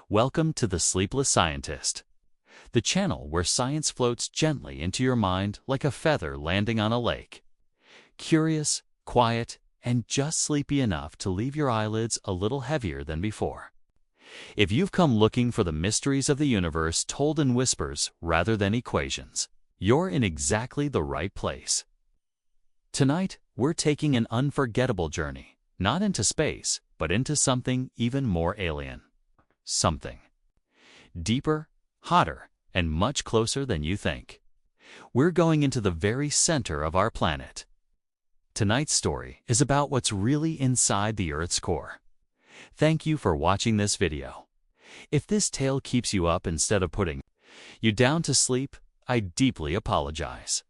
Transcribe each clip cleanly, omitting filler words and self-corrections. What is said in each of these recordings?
Welcome to the Sleepless Scientist, the channel where science floats gently into your mind like a feather landing on a lake. Curious, quiet, and just sleepy enough to leave your eyelids a little heavier than before. If you've come looking for the mysteries of the universe told in whispers rather than equations, you're in exactly the right place. Tonight, we're taking an unforgettable journey, not into space, but into something even more alien. Something deeper, hotter, and much closer than you think. We're going into the very center of our planet. Tonight's story is about what's really inside the Earth's core. Thank you for watching this video. If this tale keeps you up instead of putting you down to sleep, I deeply apologize.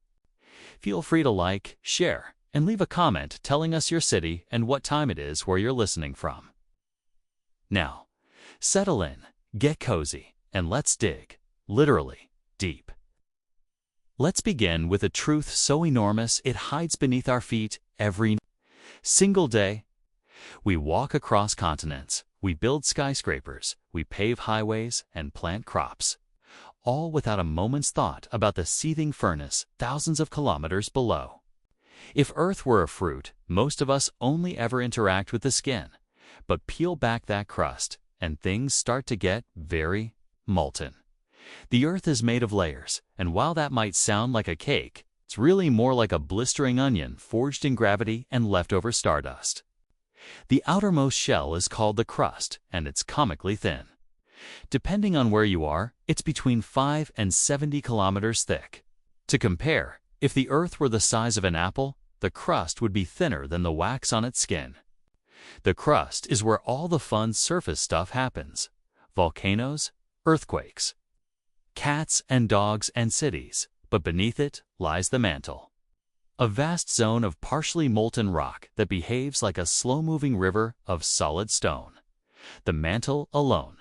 Feel free to like, share, and leave a comment telling us your city and what time it is where you're listening from. Now, settle in, get cozy, and let's dig, literally, deep. Let's begin with a truth so enormous it hides beneath our feet every single day. We walk across continents, we build skyscrapers, we pave highways and plant crops, all without a moment's thought about the seething furnace thousands of kilometers below. If Earth were a fruit, most of us only ever interact with the skin, but peel back that crust, and things start to get very molten. The Earth is made of layers, and while that might sound like a cake, it's really more like a blistering onion forged in gravity and leftover stardust. The outermost shell is called the crust, and it's comically thin. Depending on where you are, it's between 5 and 70 kilometers thick. To compare, if the Earth were the size of an apple, the crust would be thinner than the wax on its skin. The crust is where all the fun surface stuff happens: volcanoes, earthquakes, cats and dogs and cities, but beneath it lies the mantle. A vast zone of partially molten rock that behaves like a slow-moving river of solid stone. The mantle alone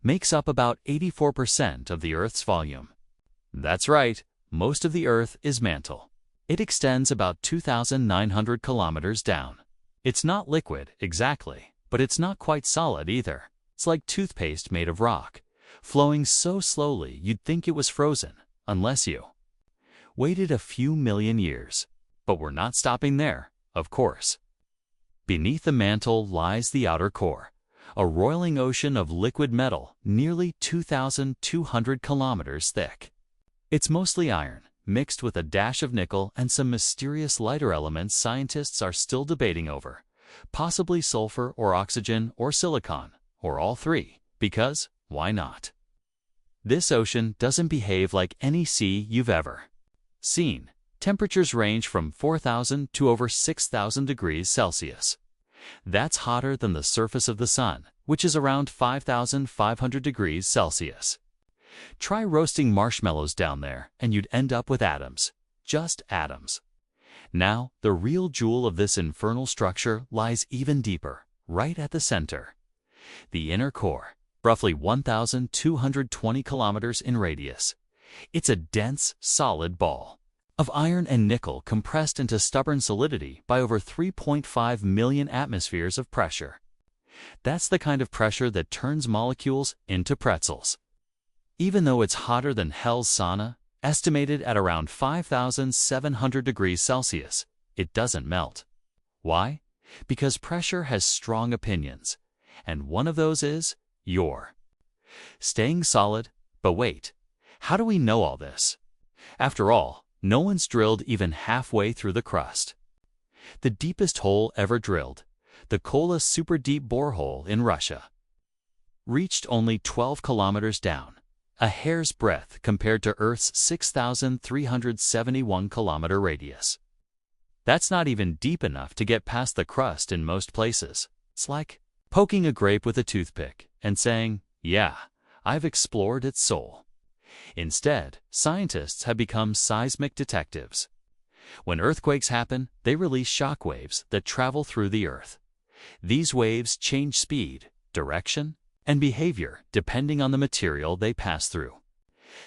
makes up about 84% of the Earth's volume. That's right, most of the Earth is mantle. It extends about 2,900 kilometers down. It's not liquid, exactly, but it's not quite solid either. It's like toothpaste made of rock, flowing so slowly you'd think it was frozen, unless you waited a few million years. But we're not stopping there, of course. Beneath the mantle lies the outer core, a roiling ocean of liquid metal nearly 2,200 kilometers thick. It's mostly iron, mixed with a dash of nickel and some mysterious lighter elements scientists are still debating over, possibly sulfur or oxygen or silicon, or all three, because why not? This ocean doesn't behave like any sea you've ever seen. Temperatures range from 4,000 to over 6,000 degrees Celsius. That's hotter than the surface of the sun, which is around 5,500 degrees Celsius. Try roasting marshmallows down there, and you'd end up with atoms. Just atoms. Now, the real jewel of this infernal structure lies even deeper, right at the center. The inner core, roughly 1,220 kilometers in radius. It's a dense, solid ball of iron and nickel compressed into stubborn solidity by over 3.5 million atmospheres of pressure. That's the kind of pressure that turns molecules into pretzels. Even though it's hotter than hell's sauna, estimated at around 5,700 degrees Celsius, it doesn't melt. Why? Because pressure has strong opinions, and one of those is you're staying solid. But wait, how do we know all this? After all, no one's drilled even halfway through the crust. The deepest hole ever drilled, the Kola super deep borehole in Russia, reached only 12 kilometers down. A hair's breadth compared to Earth's 6,371 kilometer radius. That's not even deep enough to get past the crust in most places. It's like poking a grape with a toothpick and saying, yeah, I've explored its soul. Instead, scientists have become seismic detectives. When earthquakes happen, they release shock waves that travel through the Earth. These waves change speed, direction, and behavior depending on the material they pass through.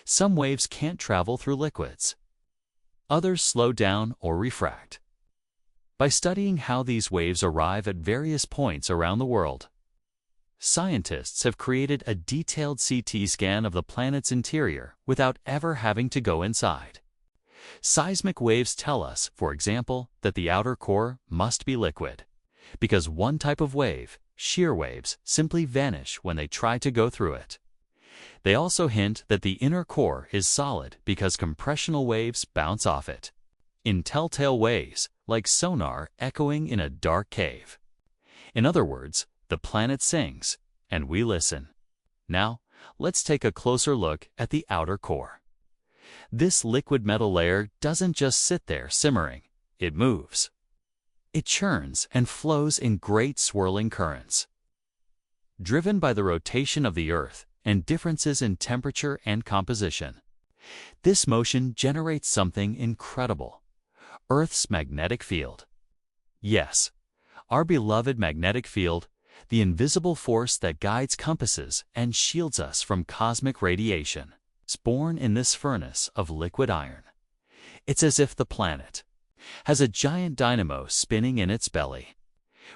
Some waves can't travel through liquids. Others slow down or refract. By studying how these waves arrive at various points around the world, scientists have created a detailed CT scan of the planet's interior without ever having to go inside. Seismic waves tell us, for example, that the outer core must be liquid, because one type of wave, shear waves, simply vanish when they try to go through it. They also hint that the inner core is solid because compressional waves bounce off it, in telltale ways, like sonar echoing in a dark cave. In other words, the planet sings, and we listen. Now, let's take a closer look at the outer core. This liquid metal layer doesn't just sit there simmering, it moves. It churns and flows in great swirling currents. Driven by the rotation of the Earth and differences in temperature and composition, this motion generates something incredible: Earth's magnetic field. Yes, our beloved magnetic field, the invisible force that guides compasses and shields us from cosmic radiation, is born in this furnace of liquid iron. It's as if the planet has a giant dynamo spinning in its belly.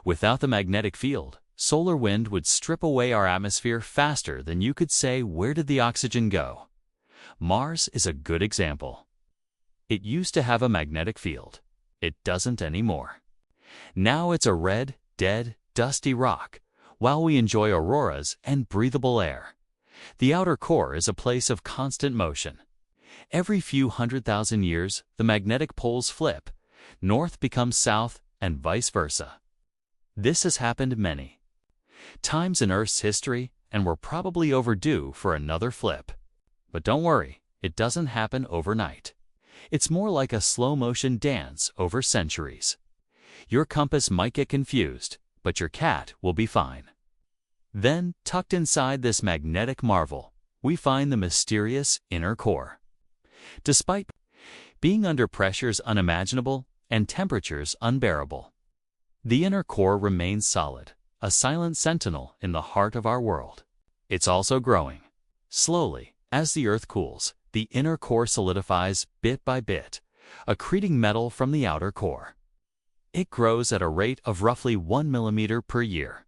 Without the magnetic field, solar wind would strip away our atmosphere faster than you could say, "Where did the oxygen go?" Mars is a good example. It used to have a magnetic field. It doesn't anymore. Now it's a red, dead, dusty rock, while we enjoy auroras and breathable air. The outer core is a place of constant motion. Every few 100,000 years, the magnetic poles flip. North becomes south, and vice versa. This has happened many times in Earth's history, and we're probably overdue for another flip. But don't worry, it doesn't happen overnight. It's more like a slow-motion dance over centuries. Your compass might get confused, but your cat will be fine. Then, tucked inside this magnetic marvel, we find the mysterious inner core. Despite being under pressures unimaginable and temperatures unbearable, the inner core remains solid, a silent sentinel in the heart of our world. It's also growing. Slowly, as the Earth cools, the inner core solidifies bit by bit, accreting metal from the outer core. It grows at a rate of roughly 1 millimeter per year.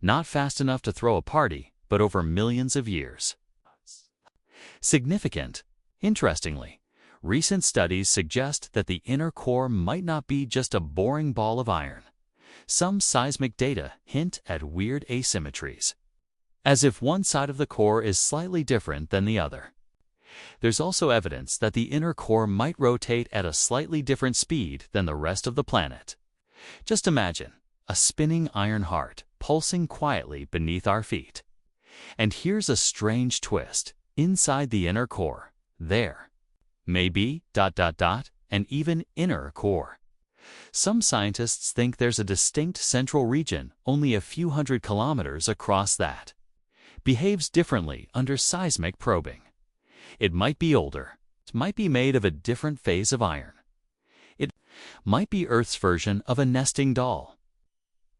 Not fast enough to throw a party, but over millions of years. Significant. Interestingly, recent studies suggest that the inner core might not be just a boring ball of iron. Some seismic data hint at weird asymmetries, as if one side of the core is slightly different than the other. There's also evidence that the inner core might rotate at a slightly different speed than the rest of the planet. Just imagine a spinning iron heart pulsing quietly beneath our feet. And here's a strange twist. Inside the inner core, there may be ... an even inner core. Some scientists think there's a distinct central region only a few hundred kilometers across that behaves differently under seismic probing. It might be older. It might be made of a different phase of iron. It might be Earth's version of a nesting doll.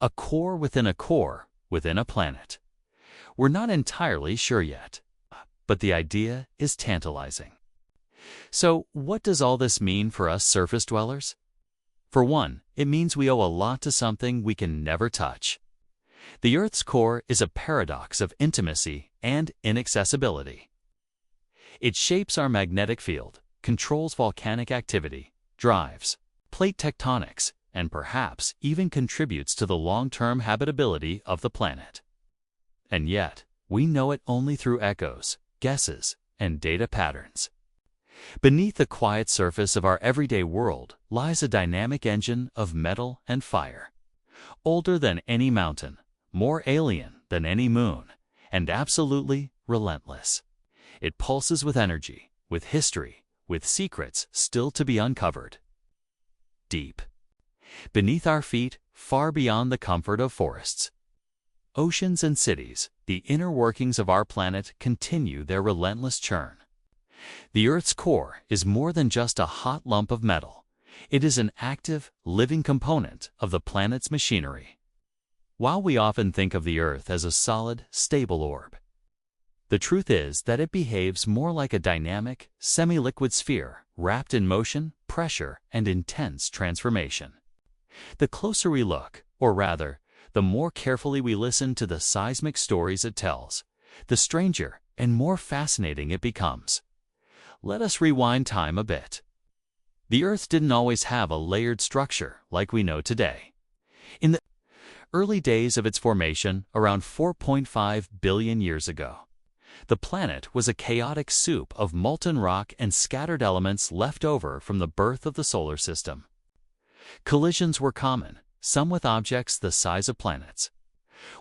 A core within a planet. We're not entirely sure yet, but the idea is tantalizing. So, what does all this mean for us surface dwellers? For one, it means we owe a lot to something we can never touch. The Earth's core is a paradox of intimacy and inaccessibility. It shapes our magnetic field, controls volcanic activity, drives plate tectonics, and perhaps even contributes to the long-term habitability of the planet. And yet, we know it only through echoes, guesses, and data patterns. Beneath the quiet surface of our everyday world lies a dynamic engine of metal and fire. Older than any mountain, more alien than any moon, and absolutely relentless. It pulses with energy, with history, with secrets still to be uncovered. Deep beneath our feet, far beyond the comfort of forests, oceans, and cities, the inner workings of our planet continue their relentless churn. The Earth's core is more than just a hot lump of metal. It is an active, living component of the planet's machinery. While we often think of the Earth as a solid, stable orb, the truth is that it behaves more like a dynamic, semi-liquid sphere wrapped in motion, pressure, and intense transformation. The closer we look, or rather, the the more carefully we listen to the seismic stories it tells, the stranger and more fascinating it becomes. Let us rewind time a bit. The Earth didn't always have a layered structure like we know today. In the early days of its formation, around 4.5 billion years ago, the planet was a chaotic soup of molten rock and scattered elements left over from the birth of the solar system. Collisions were common, some with objects the size of planets.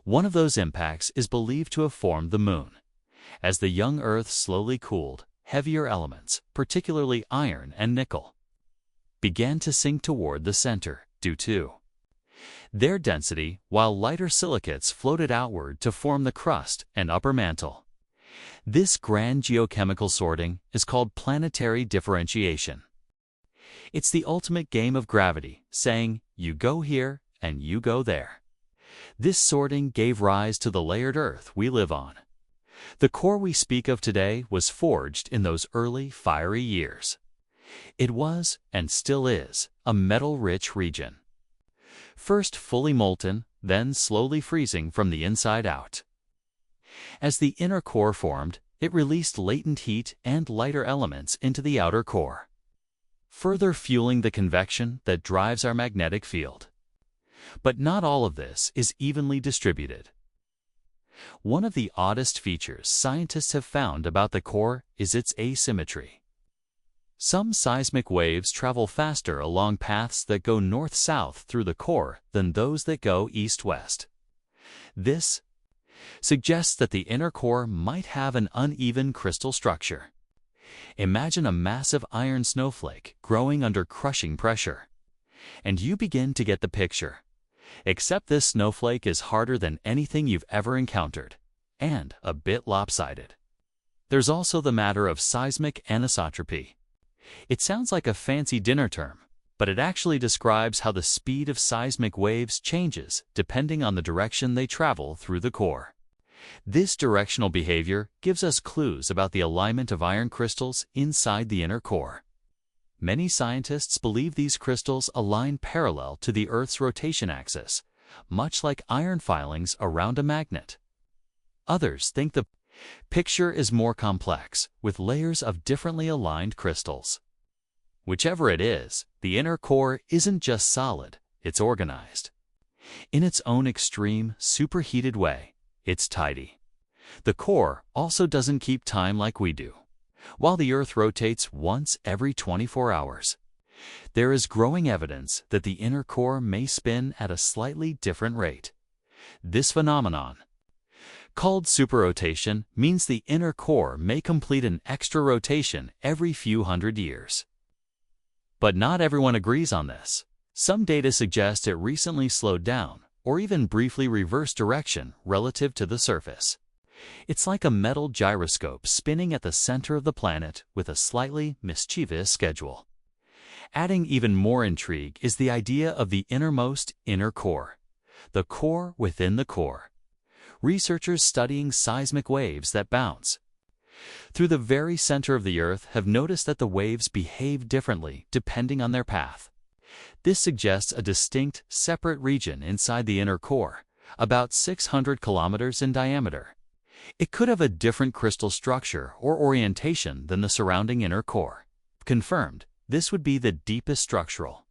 One of those impacts is believed to have formed the Moon. As the young Earth slowly cooled, heavier elements, particularly iron and nickel, began to sink toward the center due to their density, while lighter silicates floated outward to form the crust and upper mantle. This grand geochemical sorting is called planetary differentiation. It's the ultimate game of gravity, saying, you go here and you go there. This sorting gave rise to the layered Earth we live on. The core we speak of today was forged in those early fiery years. It was, and still is, a metal-rich region. First fully molten, then slowly freezing from the inside out. As the inner core formed, it released latent heat and lighter elements into the outer core, further fueling the convection that drives our magnetic field. But not all of this is evenly distributed. One of the oddest features scientists have found about the core is its asymmetry. Some seismic waves travel faster along paths that go north-south through the core than those that go east-west. This suggests that the inner core might have an uneven crystal structure. Imagine a massive iron snowflake growing under crushing pressure, and you begin to get the picture. Except this snowflake is harder than anything you've ever encountered, and a bit lopsided. There's also the matter of seismic anisotropy. It sounds like a fancy dinner term, but it actually describes how the speed of seismic waves changes depending on the direction they travel through the core. This directional behavior gives us clues about the alignment of iron crystals inside the inner core. Many scientists believe these crystals align parallel to the Earth's rotation axis, much like iron filings around a magnet. Others think the picture is more complex, with layers of differently aligned crystals. Whichever it is, the inner core isn't just solid, it's organized. In its own extreme, superheated way, it's tidy. The core also doesn't keep time like we do. While the Earth rotates once every 24 hours, there is growing evidence that the inner core may spin at a slightly different rate. This phenomenon, called superrotation, means the inner core may complete an extra rotation every few hundred years. But not everyone agrees on this. Some data suggest it recently slowed down, or even briefly reversed direction relative to the surface. It's like a metal gyroscope spinning at the center of the planet with a slightly mischievous schedule. Adding even more intrigue is the idea of the innermost inner core, the core within the core. Researchers studying seismic waves that bounce through the very center of the Earth have noticed that the waves behave differently depending on their path. This suggests a distinct, separate region inside the inner core, about 600 kilometers in diameter. It could have a different crystal structure or orientation than the surrounding inner core. Confirmed, this would be the deepest structural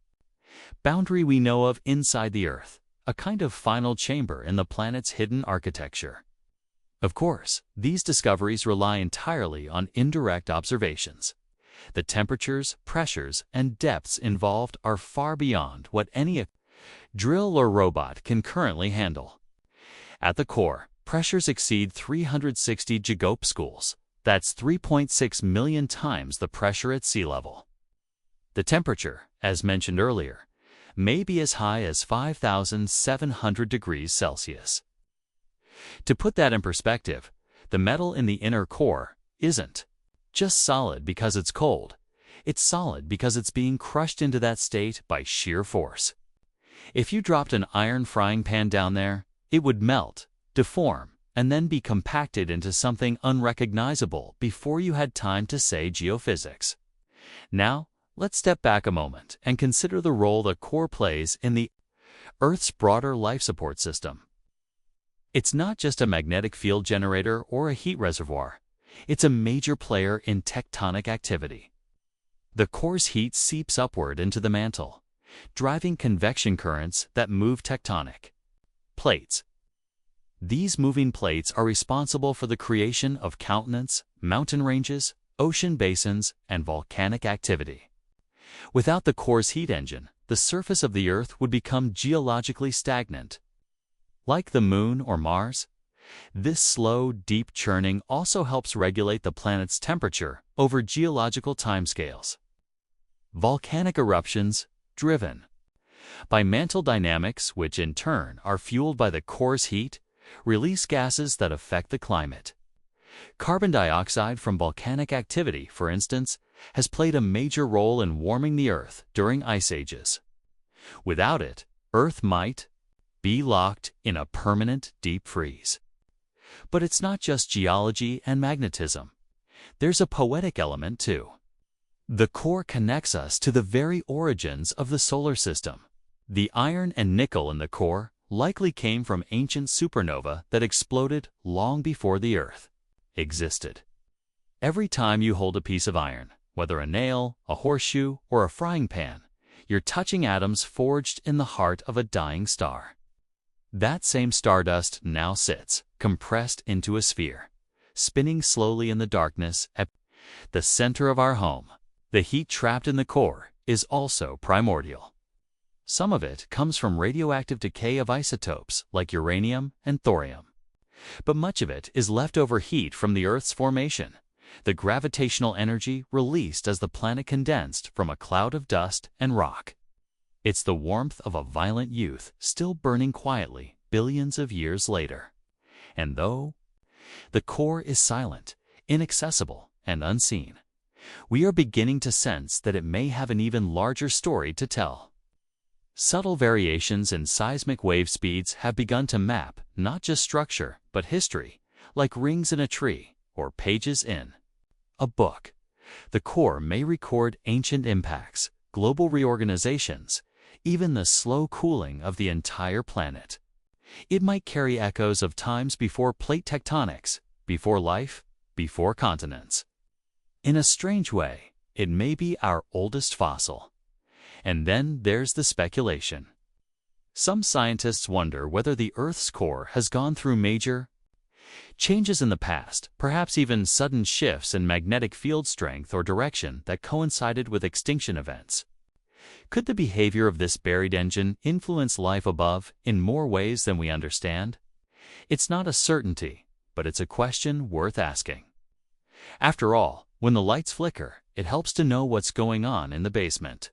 boundary we know of inside the Earth, a kind of final chamber in the planet's hidden architecture. Of course, these discoveries rely entirely on indirect observations. The temperatures, pressures, and depths involved are far beyond what any drill or robot can currently handle. At the core, pressures exceed 360 gigapascals. That's 3.6 million times the pressure at sea level. The temperature, as mentioned earlier, may be as high as 5,700 degrees Celsius. To put that in perspective, the metal in the inner core isn't just solid because it's cold. It's solid because it's being crushed into that state by sheer force. If you dropped an iron frying pan down there, it would melt, deform, and then be compacted into something unrecognizable before you had time to say geophysics. Now, let's step back a moment and consider the role the core plays in the Earth's broader life support system. It's not just a magnetic field generator or a heat reservoir. It's a major player in tectonic activity. The core's heat seeps upward into the mantle, driving convection currents that move tectonic plates. These moving plates are responsible for the creation of continents, mountain ranges, ocean basins, and volcanic activity. Without the core's heat engine, the surface of the Earth would become geologically stagnant. Like the Moon or Mars, this slow, deep churning also helps regulate the planet's temperature over geological timescales. Volcanic eruptions, driven by mantle dynamics, which in turn are fueled by the core's heat, release gases that affect the climate. Carbon dioxide from volcanic activity, for instance, has played a major role in warming the Earth during ice ages. Without it, Earth might be locked in a permanent deep freeze. But it's not just geology and magnetism. There's a poetic element too. The core connects us to the very origins of the solar system. The iron and nickel in the core likely came from ancient supernova that exploded long before the Earth existed. Every time you hold a piece of iron, whether a nail, a horseshoe, or a frying pan, you're touching atoms forged in the heart of a dying star. That same stardust now sits, compressed into a sphere, spinning slowly in the darkness at the center of our home. The heat trapped in the core is also primordial. Some of it comes from radioactive decay of isotopes like uranium and thorium. But much of it is leftover heat from the Earth's formation, the gravitational energy released as the planet condensed from a cloud of dust and rock. It's the warmth of a violent youth still burning quietly billions of years later. And though the core is silent, inaccessible, and unseen, we are beginning to sense that it may have an even larger story to tell. Subtle variations in seismic wave speeds have begun to map not just structure, but history, like rings in a tree or pages in a book. The core may record ancient impacts, global reorganizations, even the slow cooling of the entire planet. It might carry echoes of times before plate tectonics, before life, before continents. In a strange way, it may be our oldest fossil. And then there's the speculation. Some scientists wonder whether the Earth's core has gone through major changes in the past, perhaps even sudden shifts in magnetic field strength or direction that coincided with extinction events. Could the behavior of this buried engine influence life above in more ways than we understand? It's not a certainty, but it's a question worth asking. After all, when the lights flicker, it helps to know what's going on in the basement.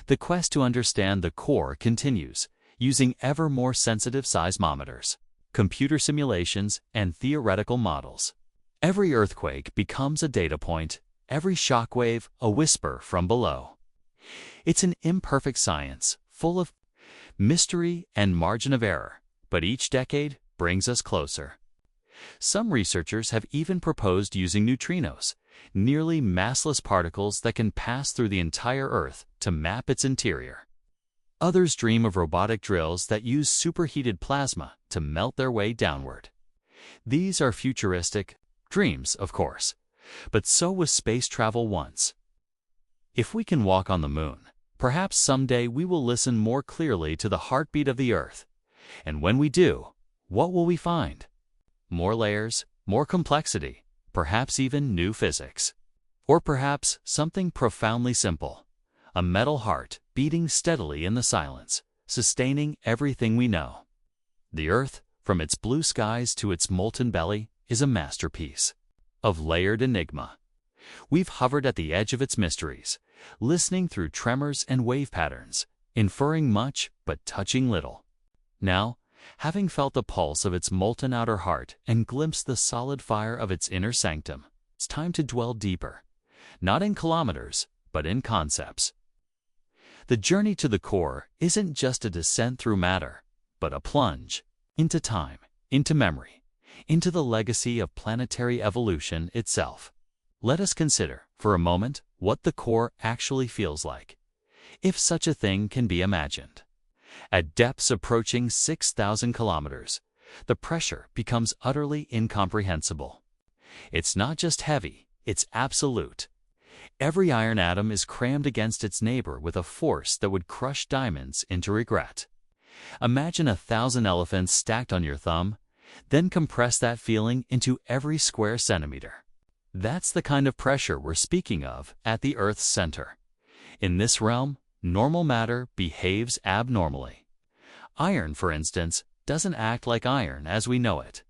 The quest to understand the core continues, using ever more sensitive seismometers, computer simulations, and theoretical models. Every earthquake becomes a data point, every shockwave a whisper from below. It's an imperfect science, full of mystery and margin of error, but each decade brings us closer. Some researchers have even proposed using neutrinos, nearly massless particles that can pass through the entire Earth to map its interior. Others dream of robotic drills that use superheated plasma to melt their way downward. These are futuristic dreams, of course, but so was space travel once. If we can walk on the moon, perhaps someday we will listen more clearly to the heartbeat of the Earth. And when we do, what will we find? More layers, more complexity, perhaps even new physics. Or perhaps something profoundly simple, a metal heart beating steadily in the silence, sustaining everything we know. The Earth, from its blue skies to its molten belly, is a masterpiece of layered enigma. We've hovered at the edge of its mysteries, listening through tremors and wave patterns, inferring much but touching little. Now, having felt the pulse of its molten outer heart and glimpsed the solid fire of its inner sanctum, it's time to dwell deeper, not in kilometers, but in concepts. The journey to the core isn't just a descent through matter, but a plunge into time, into memory, into the legacy of planetary evolution itself. Let us consider, for a moment, what the core actually feels like, if such a thing can be imagined. At depths approaching 6,000 kilometers, the pressure becomes utterly incomprehensible. It's not just heavy, it's absolute. Every iron atom is crammed against its neighbor with a force that would crush diamonds into regret. Imagine 1,000 elephants stacked on your thumb, then compress that feeling into every square centimeter. That's the kind of pressure we're speaking of at the Earth's center. In this realm, normal matter behaves abnormally. Iron, for instance, doesn't act like iron as we know it.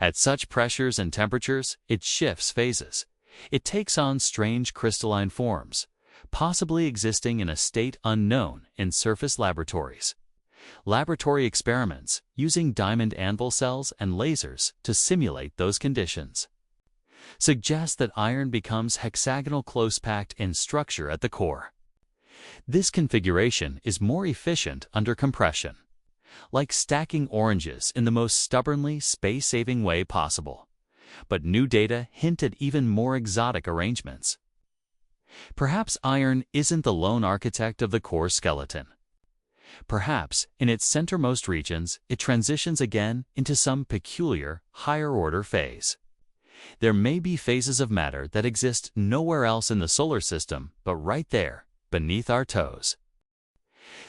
At such pressures and temperatures, it shifts phases. It takes on strange crystalline forms, possibly existing in a state unknown in surface laboratories. Laboratory experiments using diamond anvil cells and lasers to simulate those conditions suggest that iron becomes hexagonal close-packed in structure at the core. This configuration is more efficient under compression, like stacking oranges in the most stubbornly space-saving way possible. But new data hint at even more exotic arrangements. Perhaps iron isn't the lone architect of the core skeleton. Perhaps, in its centermost regions, it transitions again into some peculiar, higher-order phase. There may be phases of matter that exist nowhere else in the solar system, but right there, beneath our toes.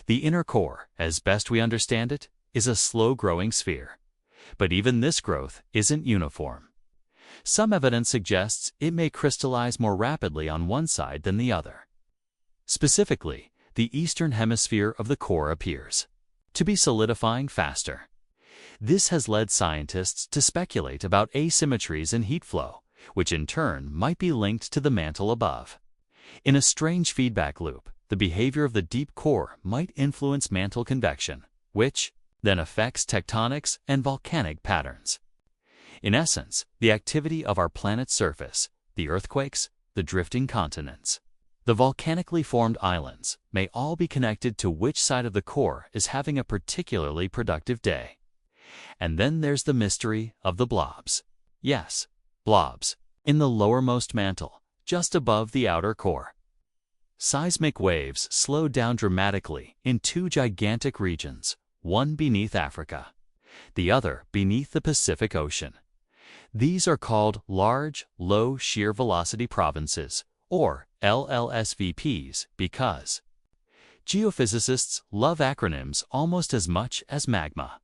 The inner core, as best we understand it, is a slow-growing sphere. But even this growth isn't uniform. Some evidence suggests it may crystallize more rapidly on one side than the other. Specifically, the eastern hemisphere of the core appears to be solidifying faster. This has led scientists to speculate about asymmetries in heat flow, which in turn might be linked to the mantle above. In a strange feedback loop, the behavior of the deep core might influence mantle convection, which then affects tectonics and volcanic patterns. In essence, the activity of our planet's surface, the earthquakes, the drifting continents, the volcanically formed islands may all be connected to which side of the core is having a particularly productive day. And then there's the mystery of the blobs. Yes, blobs, in the lowermost mantle, just above the outer core. Seismic waves slow down dramatically in two gigantic regions, one beneath Africa, the other beneath the Pacific Ocean. These are called large, low shear velocity provinces, or LLSVPs, because geophysicists love acronyms almost as much as magma.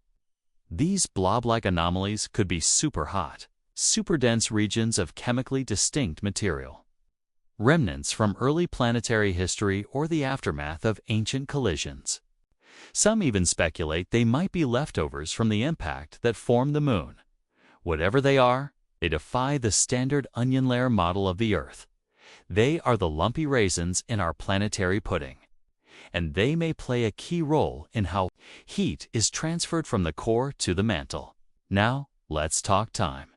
These blob-like anomalies could be super hot, super dense regions of chemically distinct material, remnants from early planetary history or the aftermath of ancient collisions. Some even speculate they might be leftovers from the impact that formed the Moon. Whatever they are, they defy the standard onion layer model of the Earth. They are the lumpy raisins in our planetary pudding, and they may play a key role in how heat is transferred from the core to the mantle. Now, let's talk time.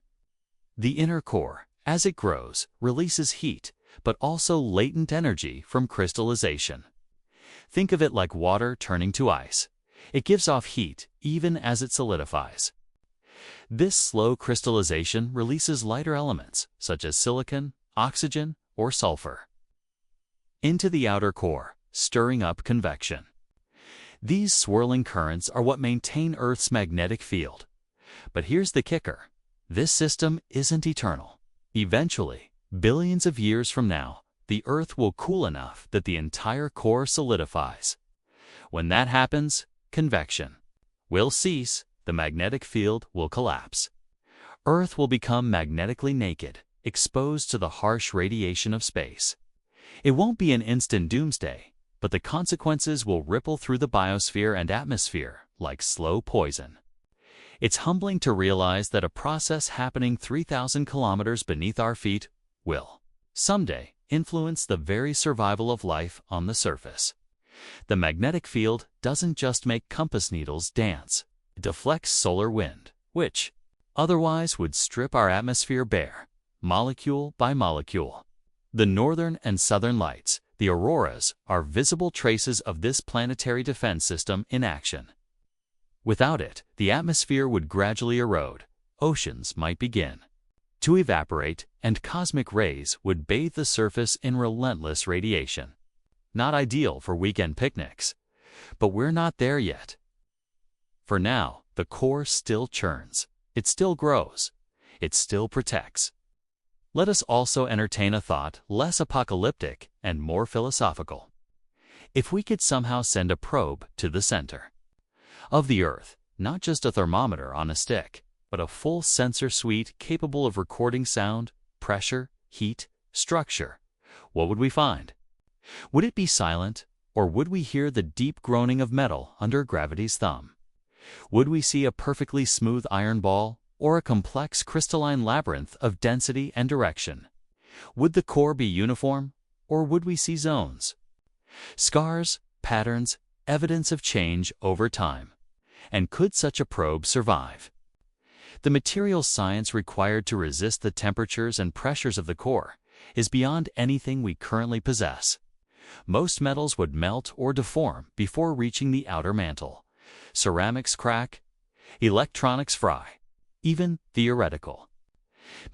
The inner core, as it grows, releases heat, but also latent energy from crystallization. Think of it like water turning to ice. It gives off heat even as it solidifies. This slow crystallization releases lighter elements, such as silicon, oxygen, or sulfur, into the outer core, stirring up convection. These swirling currents are what maintain Earth's magnetic field. But here's the kicker. This system isn't eternal. Eventually, billions of years from now, the Earth will cool enough that the entire core solidifies. When that happens, convection will cease, the magnetic field will collapse. Earth will become magnetically naked, exposed to the harsh radiation of space. It won't be an instant doomsday, but the consequences will ripple through the biosphere and atmosphere like slow poison. It's humbling to realize that a process happening 3,000 kilometers beneath our feet will, someday, influence the very survival of life on the surface. The magnetic field doesn't just make compass needles dance. It deflects solar wind, which otherwise would strip our atmosphere bare, molecule by molecule. The northern and southern lights, the auroras, are visible traces of this planetary defense system in action. Without it, the atmosphere would gradually erode, oceans might begin to evaporate, and cosmic rays would bathe the surface in relentless radiation. Not ideal for weekend picnics, But we're not there yet. For now, the core still churns. It still grows. It still protects. Let us also entertain a thought less apocalyptic and more philosophical. If we could somehow send a probe to the center of the Earth, not just a thermometer on a stick, but a full sensor suite capable of recording sound, pressure, heat, structure, what would we find? Would it be silent, or would we hear the deep groaning of metal under gravity's thumb? Would we see a perfectly smooth iron ball, or a complex crystalline labyrinth of density and direction? Would the core be uniform, or would we see zones? Scars, patterns, evidence of change over time. And could such a probe survive? The material science required to resist the temperatures and pressures of the core is beyond anything we currently possess. Most metals would melt or deform before reaching the outer mantle. Ceramics crack, electronics fry, even theoretical.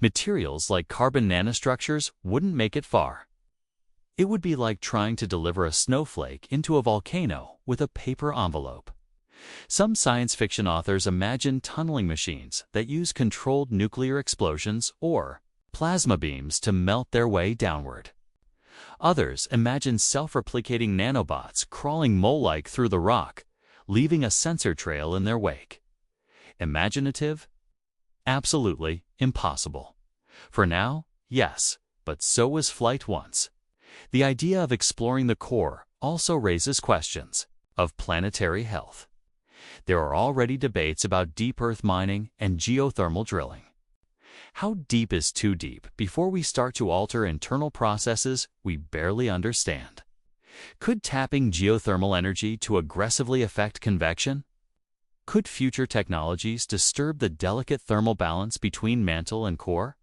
Materials like carbon nanostructures wouldn't make it far. It would be like trying to deliver a snowflake into a volcano with a paper envelope. Some science fiction authors imagine tunneling machines that use controlled nuclear explosions or plasma beams to melt their way downward. Others imagine self-replicating nanobots crawling mole-like through the rock, leaving a sensor trail in their wake. Imaginative? Absolutely impossible. For now, yes, but so was flight once. The idea of exploring the core also raises questions of planetary health. There are already debates about deep Earth mining and geothermal drilling. How deep is too deep before we start to alter internal processes we barely understand? Could tapping geothermal energy to aggressively affect convection? Could future technologies disturb the delicate thermal balance between mantle and core?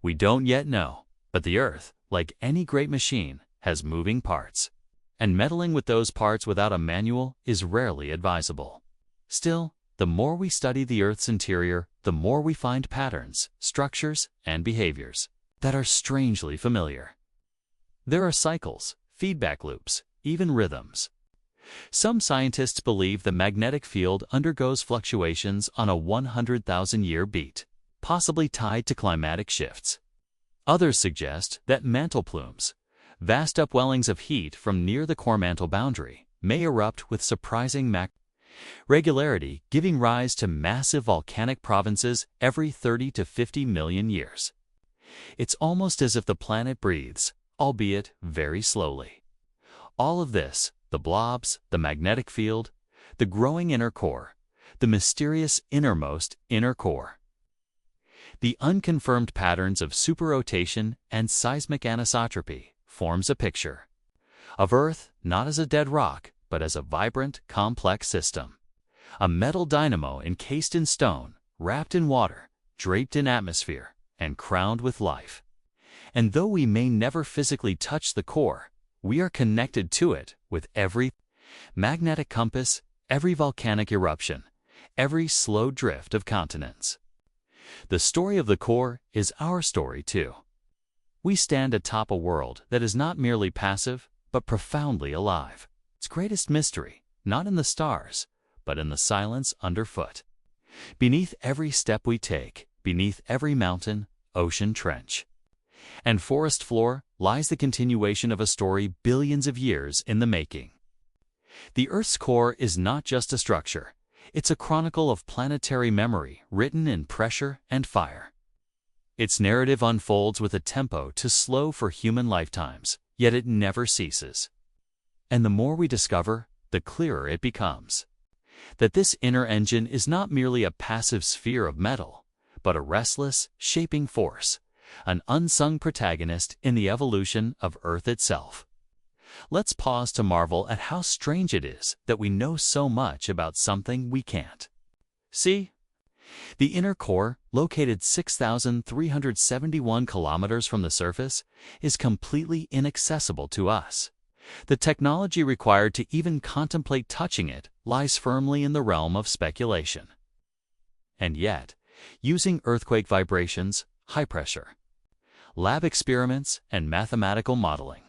We don't yet know, but the Earth, like any great machine, has moving parts. And meddling with those parts without a manual is rarely advisable. Still, the more we study the Earth's interior, the more we find patterns, structures, and behaviors that are strangely familiar. There are cycles, feedback loops, even rhythms. Some scientists believe the magnetic field undergoes fluctuations on a 100,000-year beat, possibly tied to climatic shifts. Others suggest that mantle plumes, vast upwellings of heat from near the core mantle boundary, may erupt with surprising regularity, giving rise to massive volcanic provinces every 30 to 50 million years. It's almost as if the planet breathes, albeit very slowly. All of this, the blobs, the magnetic field, the growing inner core, the mysterious innermost inner core, the unconfirmed patterns of superrotation and seismic anisotropy forms a picture of Earth not as a dead rock, but as a vibrant, complex system. A metal dynamo encased in stone, wrapped in water, draped in atmosphere, and crowned with life. And though we may never physically touch the core, we are connected to it with every magnetic compass, every volcanic eruption, every slow drift of continents. The story of the core is our story too. We stand atop a world that is not merely passive, but profoundly alive. Its greatest mystery, not in the stars, but in the silence underfoot. Beneath every step we take, beneath every mountain, ocean trench, and forest floor lies the continuation of a story billions of years in the making. The Earth's core is not just a structure. It's a chronicle of planetary memory written in pressure and fire. Its narrative unfolds with a tempo too slow for human lifetimes, yet it never ceases. And the more we discover, the clearer it becomes. That this inner engine is not merely a passive sphere of metal, but a restless, shaping force, an unsung protagonist in the evolution of Earth itself. Let's pause to marvel at how strange it is that we know so much about something we can't see. The inner core, located 6,371 kilometers from the surface, is completely inaccessible to us. The technology required to even contemplate touching it lies firmly in the realm of speculation. And yet, using earthquake vibrations, high pressure, lab experiments, and mathematical modeling,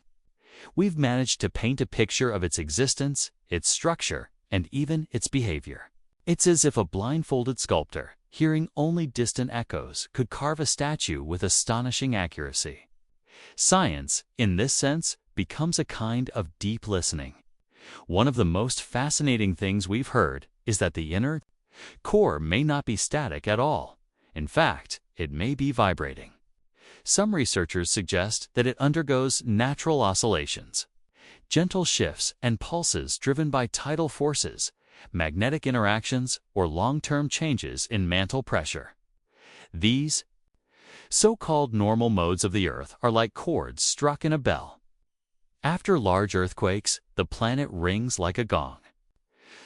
We've managed to paint a picture of its existence, its structure, and even its behavior. It's as if a blindfolded sculptor, hearing only distant echoes, could carve a statue with astonishing accuracy. Science, in this sense, becomes a kind of deep listening. One of the most fascinating things we've heard is that the inner core may not be static at all. In fact, it may be vibrating. Some researchers suggest that it undergoes natural oscillations, gentle shifts and pulses driven by tidal forces, magnetic interactions, or long-term changes in mantle pressure. These so-called normal modes of the Earth are like chords struck in a bell. After large earthquakes, the planet rings like a gong.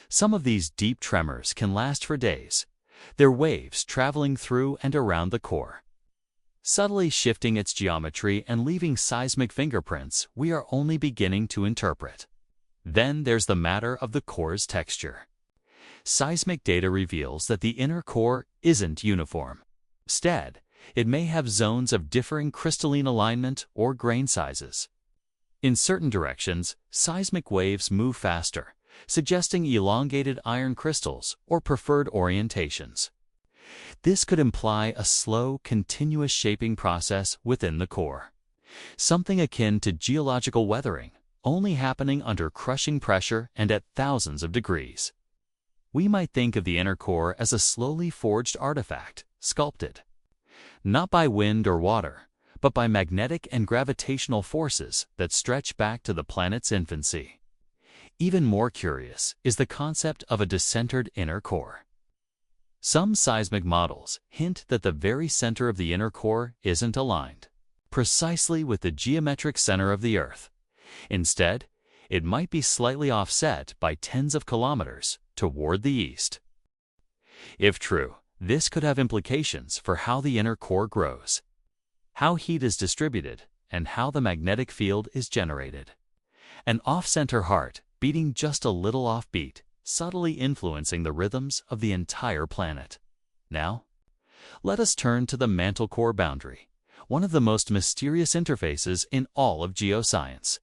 Some of these deep tremors can last for days, their waves traveling through and around the core, subtly shifting its geometry and leaving seismic fingerprints we are only beginning to interpret. Then there's the matter of the core's texture. Seismic data reveals that the inner core isn't uniform. Instead, it may have zones of differing crystalline alignment or grain sizes. In certain directions, seismic waves move faster, suggesting elongated iron crystals or preferred orientations. This could imply a slow, continuous shaping process within the core, something akin to geological weathering, only happening under crushing pressure and at thousands of degrees. We might think of the inner core as a slowly forged artifact, sculpted, not by wind or water, but by magnetic and gravitational forces that stretch back to the planet's infancy. Even more curious is the concept of a decentered inner core. Some seismic models hint that the very center of the inner core isn't aligned precisely with the geometric center of the Earth. Instead, it might be slightly offset by tens of kilometers toward the east. If true, this could have implications for how the inner core grows, how heat is distributed, and how the magnetic field is generated. An off-center heart beating just a little offbeat, subtly influencing the rhythms of the entire planet. Now, let us turn to the mantle core boundary, one of the most mysterious interfaces in all of geoscience.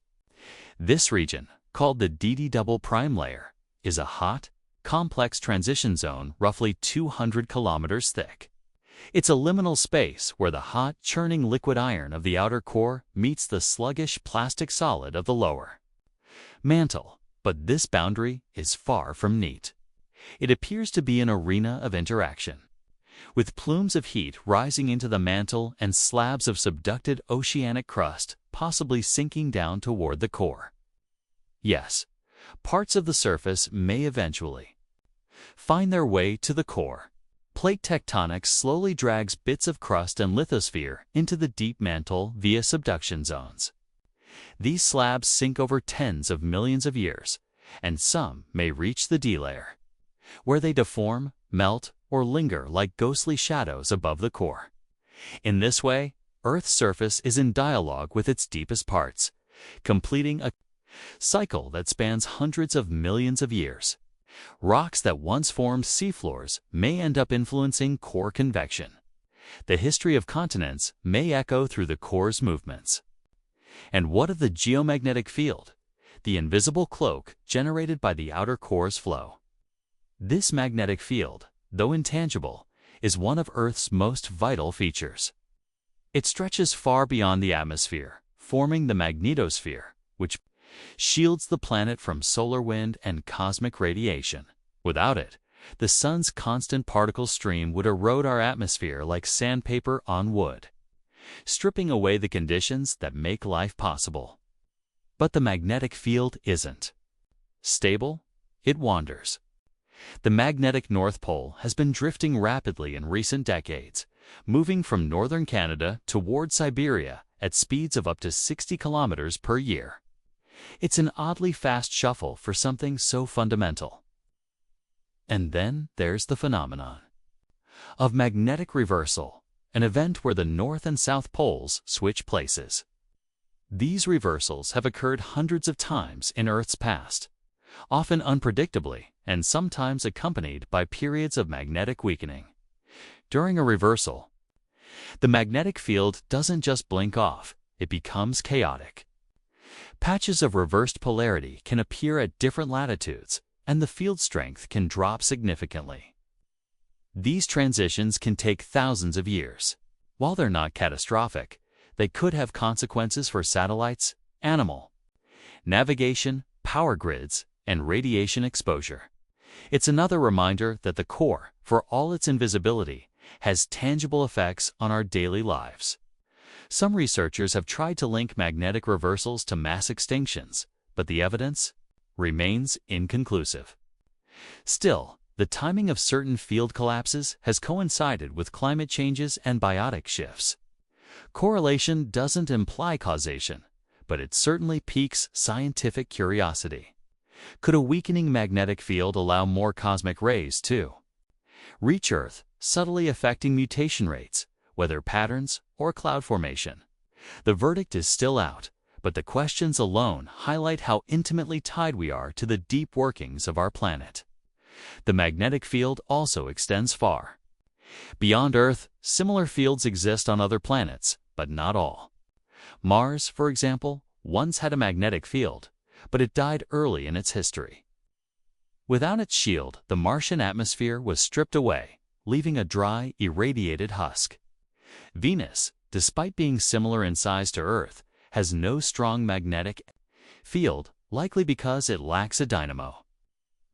This region, called the DD double prime layer, is a hot, complex transition zone roughly 200 kilometers thick. It's a liminal space where the hot, churning liquid iron of the outer core meets the sluggish plastic solid of the lower mantle. But this boundary is far from neat. It appears to be an arena of interaction, with plumes of heat rising into the mantle and slabs of subducted oceanic crust possibly sinking down toward the core. Yes, parts of the surface may eventually find their way to the core. Plate tectonics slowly drags bits of crust and lithosphere into the deep mantle via subduction zones. These slabs sink over tens of millions of years, and some may reach the D layer, where they deform, melt, or linger like ghostly shadows above the core. In this way, Earth's surface is in dialogue with its deepest parts, completing a cycle that spans hundreds of millions of years. Rocks that once formed seafloors may end up influencing core convection. The history of continents may echo through the core's movements. And what of the geomagnetic field, the invisible cloak generated by the outer core's flow? This magnetic field, though intangible, is one of Earth's most vital features. It stretches far beyond the atmosphere, forming the magnetosphere, which shields the planet from solar wind and cosmic radiation. Without it, the sun's constant particle stream would erode our atmosphere like sandpaper on wood, stripping away the conditions that make life possible. But the magnetic field isn't stable, it wanders. The magnetic North Pole has been drifting rapidly in recent decades, moving from northern Canada toward Siberia at speeds of up to 60 kilometers per year. It's an oddly fast shuffle for something so fundamental. And then there's the phenomenon of magnetic reversal, an event where the North and South poles switch places. These reversals have occurred hundreds of times in Earth's past, often unpredictably and sometimes accompanied by periods of magnetic weakening. During a reversal, the magnetic field doesn't just blink off, it becomes chaotic. Patches of reversed polarity can appear at different latitudes, and the field strength can drop significantly. These transitions can take thousands of years. While they're not catastrophic, they could have consequences for satellites, animal navigation, power grids, and radiation exposure. It's another reminder that the core, for all its invisibility, has tangible effects on our daily lives. Some researchers have tried to link magnetic reversals to mass extinctions, but the evidence remains inconclusive. Still, the timing of certain field collapses has coincided with climate changes and biotic shifts. Correlation doesn't imply causation, but it certainly piques scientific curiosity. Could a weakening magnetic field allow more cosmic rays to reach Earth, subtly affecting mutation rates, weather patterns, or cloud formation? The verdict is still out, but the questions alone highlight how intimately tied we are to the deep workings of our planet. The magnetic field also extends far. Beyond Earth, similar fields exist on other planets, but not all. Mars, for example, once had a magnetic field, but it died early in its history. Without its shield, the Martian atmosphere was stripped away, leaving a dry, irradiated husk. Venus, despite being similar in size to Earth, has no strong magnetic field, likely because it lacks a dynamo.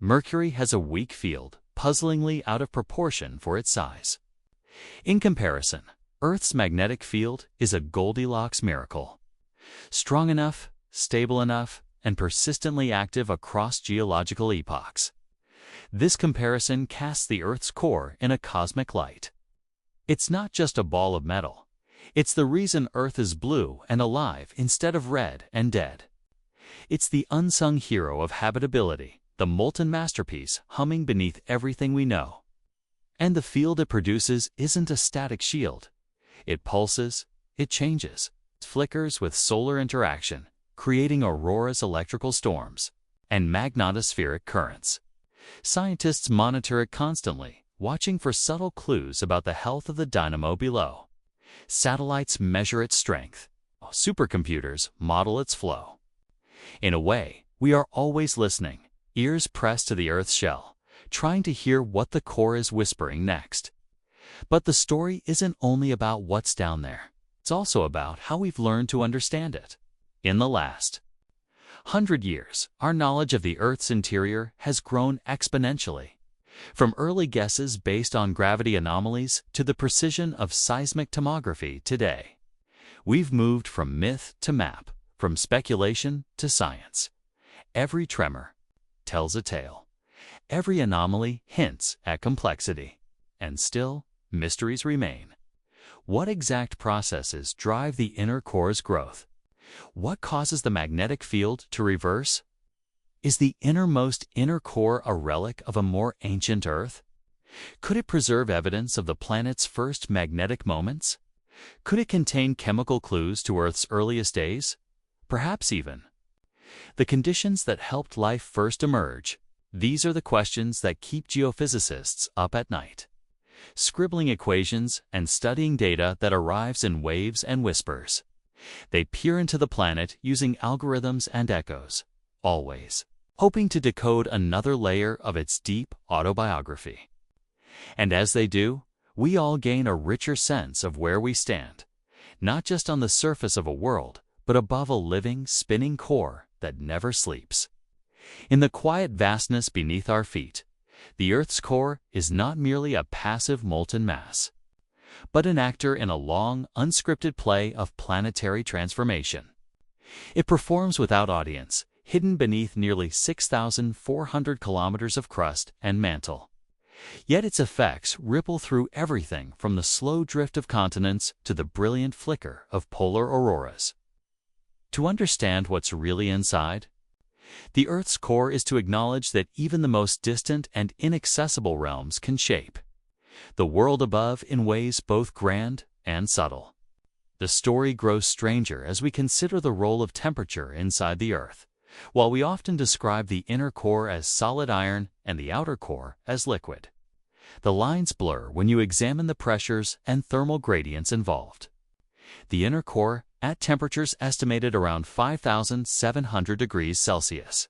Mercury has a weak field, puzzlingly out of proportion for its size. In comparison, Earth's magnetic field is a Goldilocks miracle. Strong enough, stable enough, and persistently active across geological epochs. This comparison casts the Earth's core in a cosmic light. It's not just a ball of metal. It's the reason Earth is blue and alive instead of red and dead. It's the unsung hero of habitability, the molten masterpiece humming beneath everything we know. And the field it produces isn't a static shield. It pulses, it changes, it flickers with solar interaction, creating auroras, electrical storms, and magnetospheric currents. Scientists monitor it constantly, watching for subtle clues about the health of the dynamo below. Satellites measure its strength. Supercomputers model its flow. In a way, we are always listening, ears pressed to the Earth's shell, trying to hear what the core is whispering next. But the story isn't only about what's down there. It's also about how we've learned to understand it. In the last 100 years, our knowledge of the Earth's interior has grown exponentially. From early guesses based on gravity anomalies to the precision of seismic tomography today. We've moved from myth to map, from speculation to science. Every tremor tells a tale. Every anomaly hints at complexity. And still, mysteries remain. What exact processes drive the inner core's growth? What causes the magnetic field to reverse? Is the innermost inner core a relic of a more ancient Earth? Could it preserve evidence of the planet's first magnetic moments? Could it contain chemical clues to Earth's earliest days? Perhaps even the conditions that helped life first emerge. These are the questions that keep geophysicists up at night, scribbling equations and studying data that arrives in waves and whispers. They peer into the planet using algorithms and echoes, always hoping to decode another layer of its deep autobiography. And as they do, we all gain a richer sense of where we stand, not just on the surface of a world, but above a living, spinning core that never sleeps. In the quiet vastness beneath our feet, the Earth's core is not merely a passive molten mass, but an actor in a long, unscripted play of planetary transformation. It performs without audience, hidden beneath nearly 6,400 kilometers of crust and mantle. Yet its effects ripple through everything from the slow drift of continents to the brilliant flicker of polar auroras. To understand what's really inside, the Earth's core is to acknowledge that even the most distant and inaccessible realms can shape the world above in ways both grand and subtle. The story grows stranger as we consider the role of temperature inside the Earth. While we often describe the inner core as solid iron and the outer core as liquid, the lines blur when you examine the pressures and thermal gradients involved. The inner core at temperatures estimated around 5,700 degrees Celsius.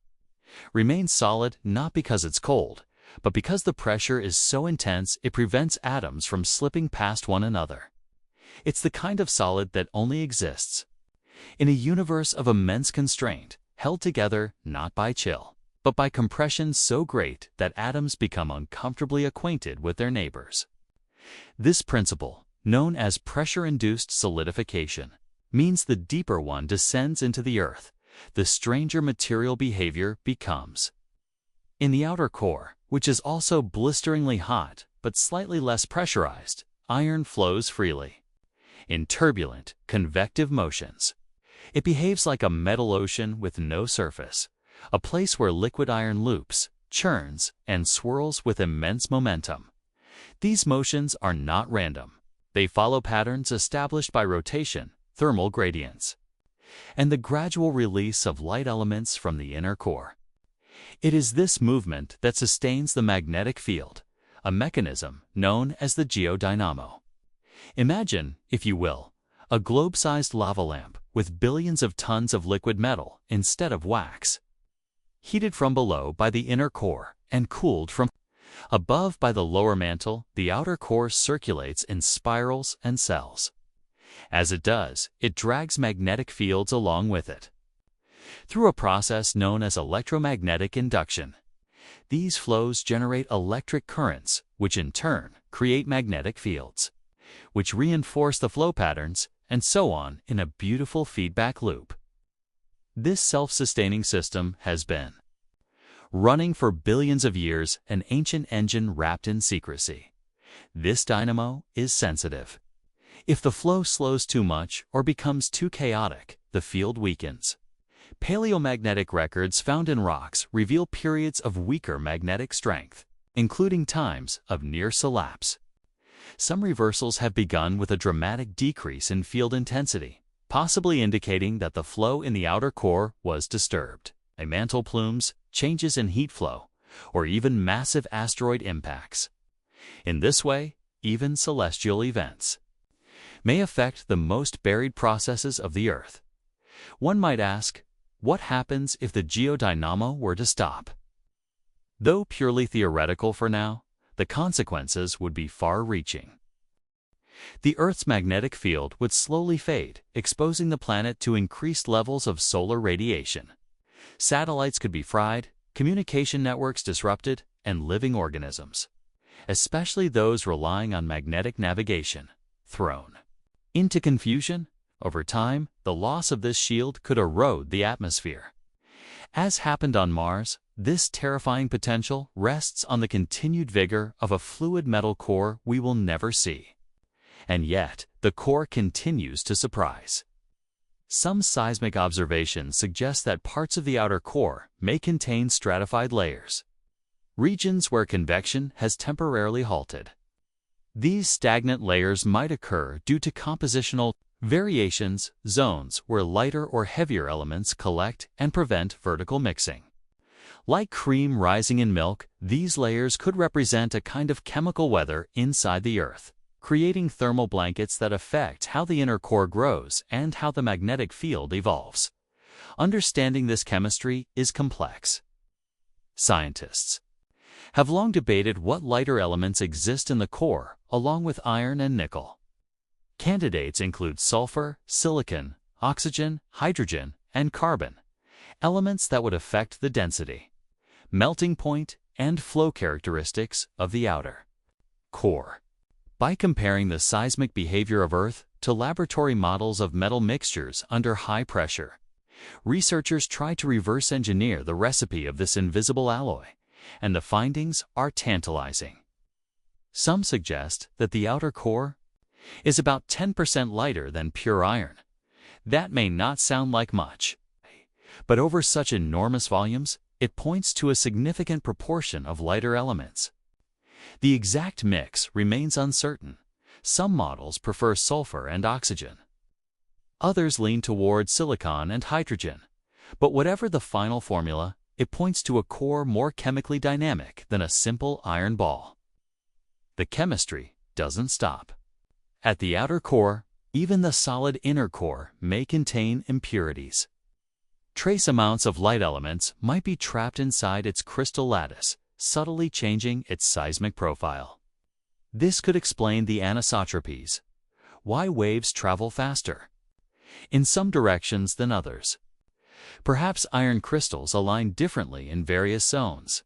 Remains solid not because it's cold, but because the pressure is so intense it prevents atoms from slipping past one another. It's the kind of solid that only exists in a universe of immense constraint, held together not by chill, but by compression so great that atoms become uncomfortably acquainted with their neighbors. This principle, known as pressure-induced solidification, means the deeper one descends into the Earth, the stranger material behavior becomes. In the outer core, which is also blisteringly hot but slightly less pressurized, iron flows freely. In turbulent, convective motions, it behaves like a metal ocean with no surface, a place where liquid iron loops, churns, and swirls with immense momentum. These motions are not random. They follow patterns established by rotation, thermal gradients, and the gradual release of light elements from the inner core. It is this movement that sustains the magnetic field, a mechanism known as the geodynamo. Imagine, if you will, a globe-sized lava lamp with billions of tons of liquid metal instead of wax, heated from below by the inner core and cooled from above by the lower mantle. The outer core circulates in spirals and cells. As it does, it drags magnetic fields along with it. Through a process known as electromagnetic induction, these flows generate electric currents, which in turn create magnetic fields, which reinforce the flow patterns, and so on in a beautiful feedback loop. This self-sustaining system has been running for billions of years, an ancient engine wrapped in secrecy. This dynamo is sensitive. If the flow slows too much or becomes too chaotic, the field weakens. Paleomagnetic records found in rocks reveal periods of weaker magnetic strength, including times of near collapse. Some reversals have begun with a dramatic decrease in field intensity, possibly indicating that the flow in the outer core was disturbed. Mantle plumes, changes in heat flow, or even massive asteroid impacts. In this way, even celestial events may affect the most buried processes of the Earth. One might ask, what happens if the geodynamo were to stop? Though purely theoretical for now, the consequences would be far-reaching. The Earth's magnetic field would slowly fade, exposing the planet to increased levels of solar radiation. Satellites could be fried, communication networks disrupted, and living organisms, especially those relying on magnetic navigation, thrown into confusion. Over time, the loss of this shield could erode the atmosphere. As happened on Mars, this terrifying potential rests on the continued vigor of a fluid metal core we will never see. And yet, the core continues to surprise. Some seismic observations suggest that parts of the outer core may contain stratified layers, regions where convection has temporarily halted. These stagnant layers might occur due to compositional variations, zones where lighter or heavier elements collect and prevent vertical mixing. Like cream rising in milk, these layers could represent a kind of chemical weather inside the Earth, creating thermal blankets that affect how the inner core grows and how the magnetic field evolves. Understanding this chemistry is complex. Scientists have long debated what lighter elements exist in the core, along with iron and nickel. Candidates include sulfur, silicon, oxygen, hydrogen, and carbon, elements that would affect the density, melting point, and flow characteristics of the outer core. By comparing the seismic behavior of Earth to laboratory models of metal mixtures under high pressure, researchers try to reverse engineer the recipe of this invisible alloy, and the findings are tantalizing. Some suggest that the outer core is about 10% lighter than pure iron. That may not sound like much, but over such enormous volumes, it points to a significant proportion of lighter elements. The exact mix remains uncertain. Some models prefer sulfur and oxygen. Others lean toward silicon and hydrogen. But whatever the final formula, it points to a core more chemically dynamic than a simple iron ball. The chemistry doesn't stop. At the outer core, Even the solid inner core may contain impurities. Trace amounts of light elements might be trapped inside its crystal lattice, subtly changing its seismic profile. This could explain the anisotropies, why waves travel faster in some directions than others. Perhaps iron crystals align differently in various zones.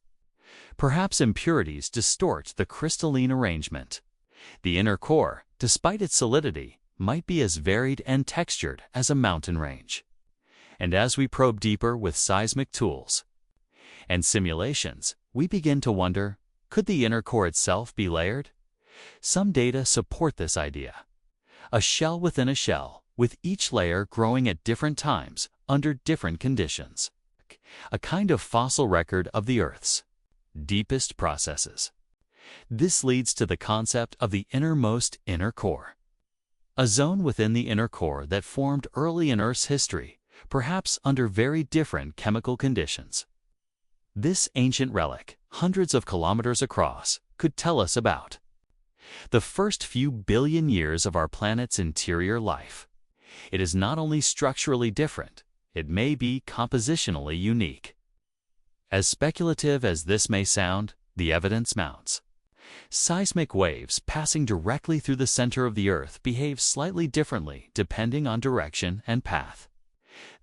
Perhaps impurities distort the crystalline arrangement. The inner core, despite its solidity, might be as varied and textured as a mountain range. And as we probe deeper with seismic tools and simulations, we begin to wonder, could the inner core itself be layered? Some data support this idea. A shell within a shell, with each layer growing at different times under different conditions. A kind of fossil record of the Earth's deepest processes. This leads to the concept of the innermost inner core. A zone within the inner core that formed early in Earth's history, perhaps under very different chemical conditions. This ancient relic, hundreds of kilometers across, could tell us about the first few billion years of our planet's interior life. It is not only structurally different, it may be compositionally unique. As speculative as this may sound, the evidence mounts. Seismic waves passing directly through the center of the Earth behave slightly differently depending on direction and path.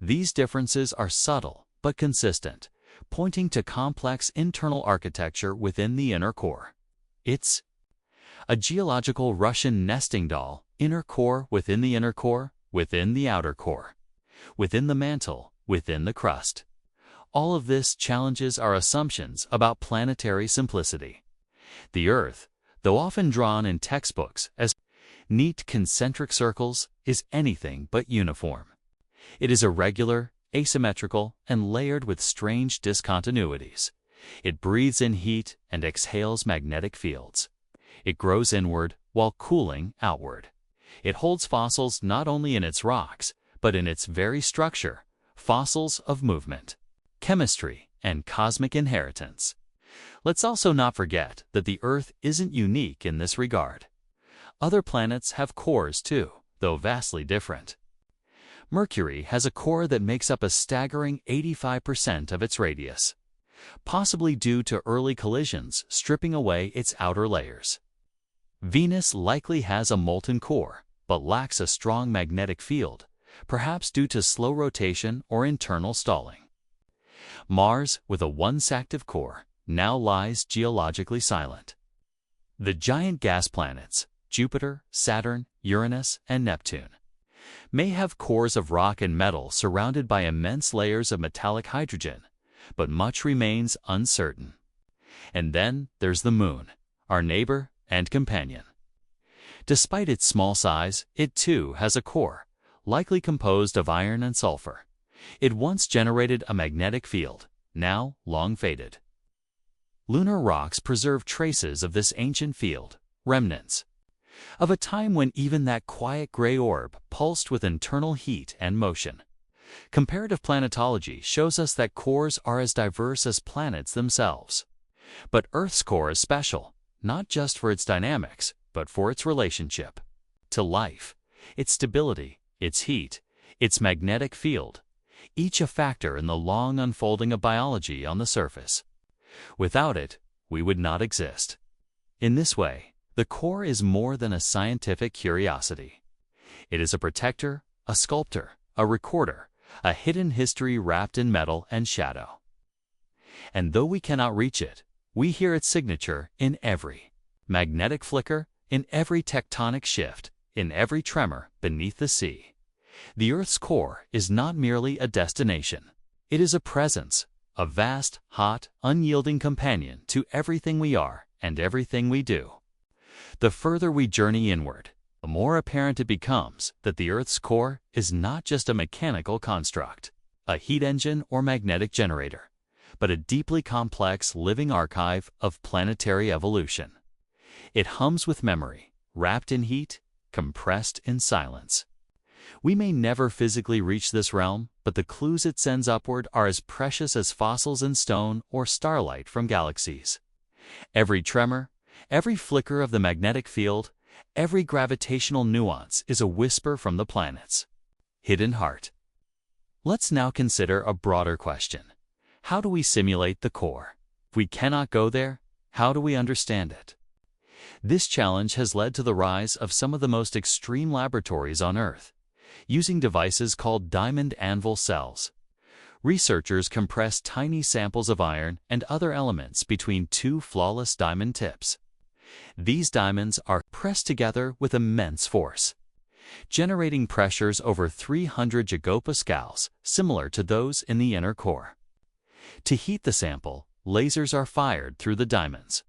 These differences are subtle but consistent, pointing to complex internal architecture within the inner core. It's a geological Russian nesting doll, inner core within the inner core, within the outer core, within the mantle, within the crust. All of this challenges our assumptions about planetary simplicity. The Earth, though often drawn in textbooks as neat concentric circles, is anything but uniform. It is irregular, asymmetrical, and layered with strange discontinuities. It breathes in heat and exhales magnetic fields. It grows inward while cooling outward. It holds fossils not only in its rocks, but in its very structure, fossils of movement, chemistry, and cosmic inheritance. Let's also not forget that the Earth isn't unique in this regard. Other planets have cores too, though vastly different. Mercury has a core that makes up a staggering 85% of its radius, possibly due to early collisions stripping away its outer layers. Venus likely has a molten core, but lacks a strong magnetic field, perhaps due to slow rotation or internal stalling. Mars, with a once active core, now lies geologically silent. The giant gas planets, Jupiter, Saturn, Uranus, and Neptune, may have cores of rock and metal surrounded by immense layers of metallic hydrogen, but much remains uncertain. And then there's the Moon, our neighbor and companion. Despite its small size, it too has a core, likely composed of iron and sulfur. It once generated a magnetic field, now long faded. Lunar rocks preserve traces of this ancient field, remnants of a time when even that quiet gray orb pulsed with internal heat and motion. Comparative planetology shows us that cores are as diverse as planets themselves. But Earth's core is special, not just for its dynamics, but for its relationship to life, its stability, its heat, its magnetic field, each a factor in the long unfolding of biology on the surface. Without it, we would not exist. In this way, the core is more than a scientific curiosity. It is a protector, a sculptor, a recorder, a hidden history wrapped in metal and shadow. And though we cannot reach it, we hear its signature in every magnetic flicker, in every tectonic shift, in every tremor beneath the sea. The Earth's core is not merely a destination. It is a presence, a vast, hot, unyielding companion to everything we are and everything we do. The further we journey inward, the more apparent it becomes that the Earth's core is not just a mechanical construct, a heat engine or magnetic generator, but a deeply complex living archive of planetary evolution. It hums with memory, wrapped in heat, compressed in silence. We may never physically reach this realm, but the clues it sends upward are as precious as fossils in stone or starlight from galaxies. Every tremor, every flicker of the magnetic field, Every gravitational nuance is a whisper from the planet's hidden heart. Let's now consider a broader question. How do we simulate the core? If we cannot go there, how do we understand it? This challenge has led to the rise of some of the most extreme laboratories on Earth, using devices called diamond anvil cells. Researchers compress tiny samples of iron and other elements between two flawless diamond tips. These diamonds are pressed together with immense force, generating pressures over 300 gigapascals, similar to those in the inner core. To heat the sample, lasers are fired through the diamonds,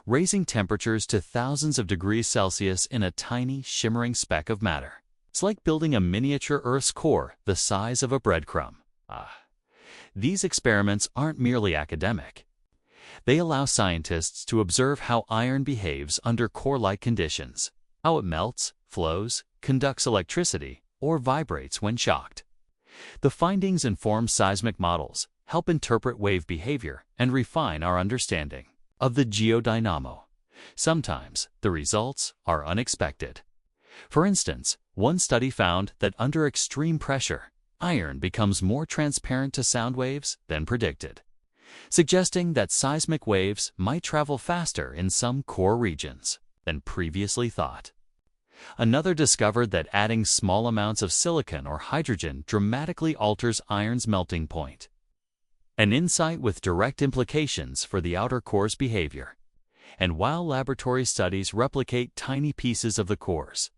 raising temperatures to thousands of degrees Celsius in a tiny, shimmering speck of matter. It's like building a miniature Earth's core the size of a breadcrumb. These experiments aren't merely academic. They allow scientists to observe how iron behaves under core-like conditions, how it melts, flows, conducts electricity, or vibrates when shocked. The findings inform seismic models, help interpret wave behavior, and refine our understanding of the geodynamo. Sometimes, the results are unexpected. For instance, one study found that under extreme pressure, iron becomes more transparent to sound waves than predicted, suggesting that seismic waves might travel faster in some core regions than previously thought. Another discovered that adding small amounts of silicon or hydrogen dramatically alters iron's melting point, an insight with direct implications for the outer core's behavior. And while laboratory studies replicate tiny pieces of the core's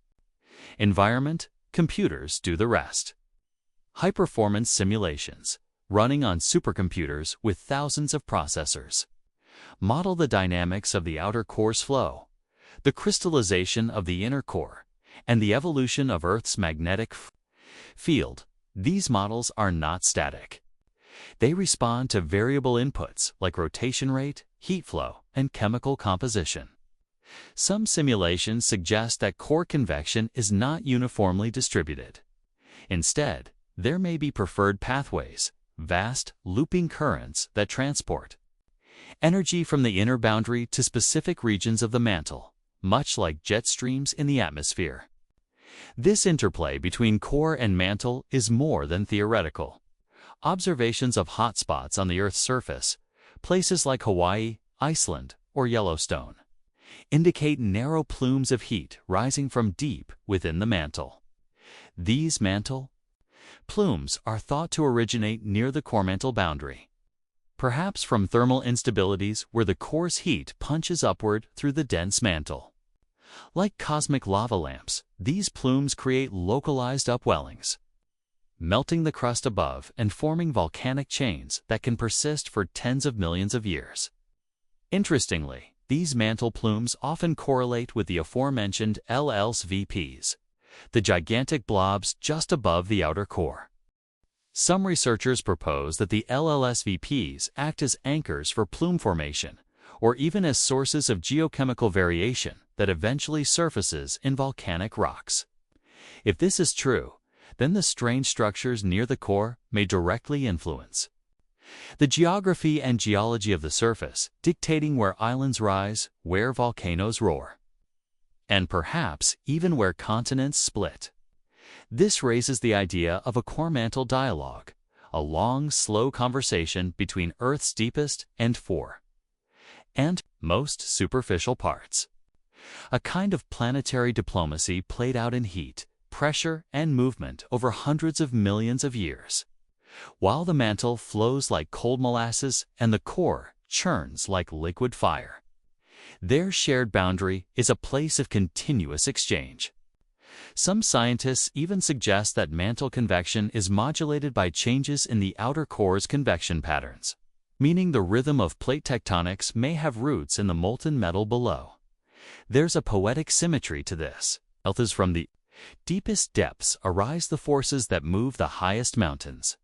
environment, computers do the rest. High-performance simulations, running on supercomputers with thousands of processors, model the dynamics of the outer core's flow, the crystallization of the inner core, and the evolution of Earth's magnetic field. These models are not static. They respond to variable inputs like rotation rate, heat flow, and chemical composition. Some simulations suggest that core convection is not uniformly distributed. Instead, there may be preferred pathways, vast, looping currents that transport energy from the inner boundary to specific regions of the mantle, much like jet streams in the atmosphere. This interplay between core and mantle is more than theoretical. Observations of hotspots on the Earth's surface, places like Hawaii, Iceland, or Yellowstone, indicate narrow plumes of heat rising from deep within the mantle. These mantle plumes are thought to originate near the core mantle boundary, perhaps from thermal instabilities where the core's heat punches upward through the dense mantle. Like cosmic lava lamps, these plumes create localized upwellings, melting the crust above and forming volcanic chains that can persist for tens of millions of years. Interestingly, these mantle plumes often correlate with the aforementioned LLSVPs, the gigantic blobs just above the outer core. Some researchers propose that the LLSVPs act as anchors for plume formation, or even as sources of geochemical variation that eventually surfaces in volcanic rocks. If this is true, then the strange structures near the core may directly influence the geography and geology of the surface, dictating where islands rise, where volcanoes roar, and perhaps even where continents split. This raises the idea of a core mantle dialogue, a long, slow conversation between Earth's deepest and most superficial parts. A kind of planetary diplomacy played out in heat, pressure, and movement over hundreds of millions of years. While the mantle flows like cold molasses and the core churns like liquid fire, their shared boundary is a place of continuous exchange. Some scientists even suggest that mantle convection is modulated by changes in the outer core's convection patterns, meaning the rhythm of plate tectonics may have roots in the molten metal below. There's a poetic symmetry to this. As from the deepest depths arise the forces that move the highest mountains.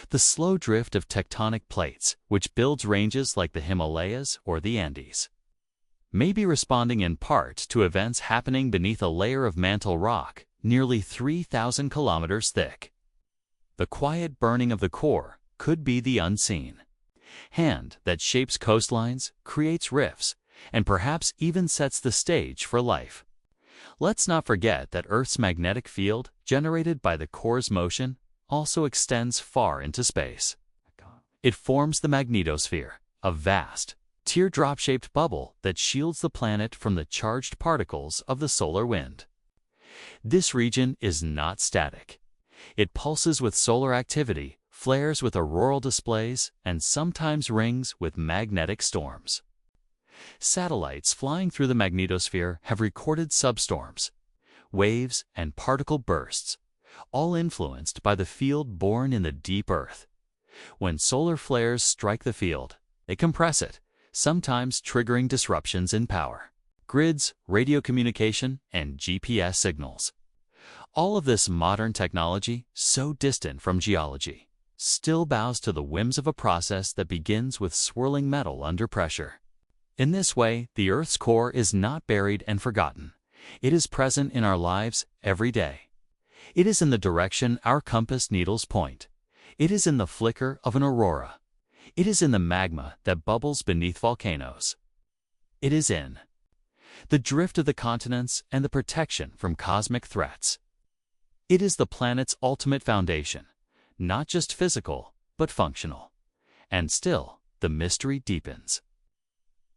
The slow drift of tectonic plates, which builds ranges like the Himalayas or the Andes, may be responding in part to events happening beneath a layer of mantle rock nearly 3,000 kilometers thick. The quiet burning of the core could be the unseen hand that shapes coastlines, creates rifts, and perhaps even sets the stage for life. Let's not forget that Earth's magnetic field, generated by the core's motion, also extends far into space. It forms the magnetosphere, a vast, teardrop-shaped bubble that shields the planet from the charged particles of the solar wind. This region is not static. It pulses with solar activity, flares with auroral displays, and sometimes rings with magnetic storms. Satellites flying through the magnetosphere have recorded substorms, waves, and particle bursts, all influenced by the field born in the deep Earth. When solar flares strike the field, they compress it, sometimes triggering disruptions in power, grids, radio communication, and GPS signals. All of this modern technology, so distant from geology, still bows to the whims of a process that begins with swirling metal under pressure. In this way, the Earth's core is not buried and forgotten. It is present in our lives every day. It is in the direction our compass needles point. It is in the flicker of an aurora. It is in the magma that bubbles beneath volcanoes. It is in the drift of the continents and the protection from cosmic threats. It is the planet's ultimate foundation, not just physical, but functional. And still, the mystery deepens.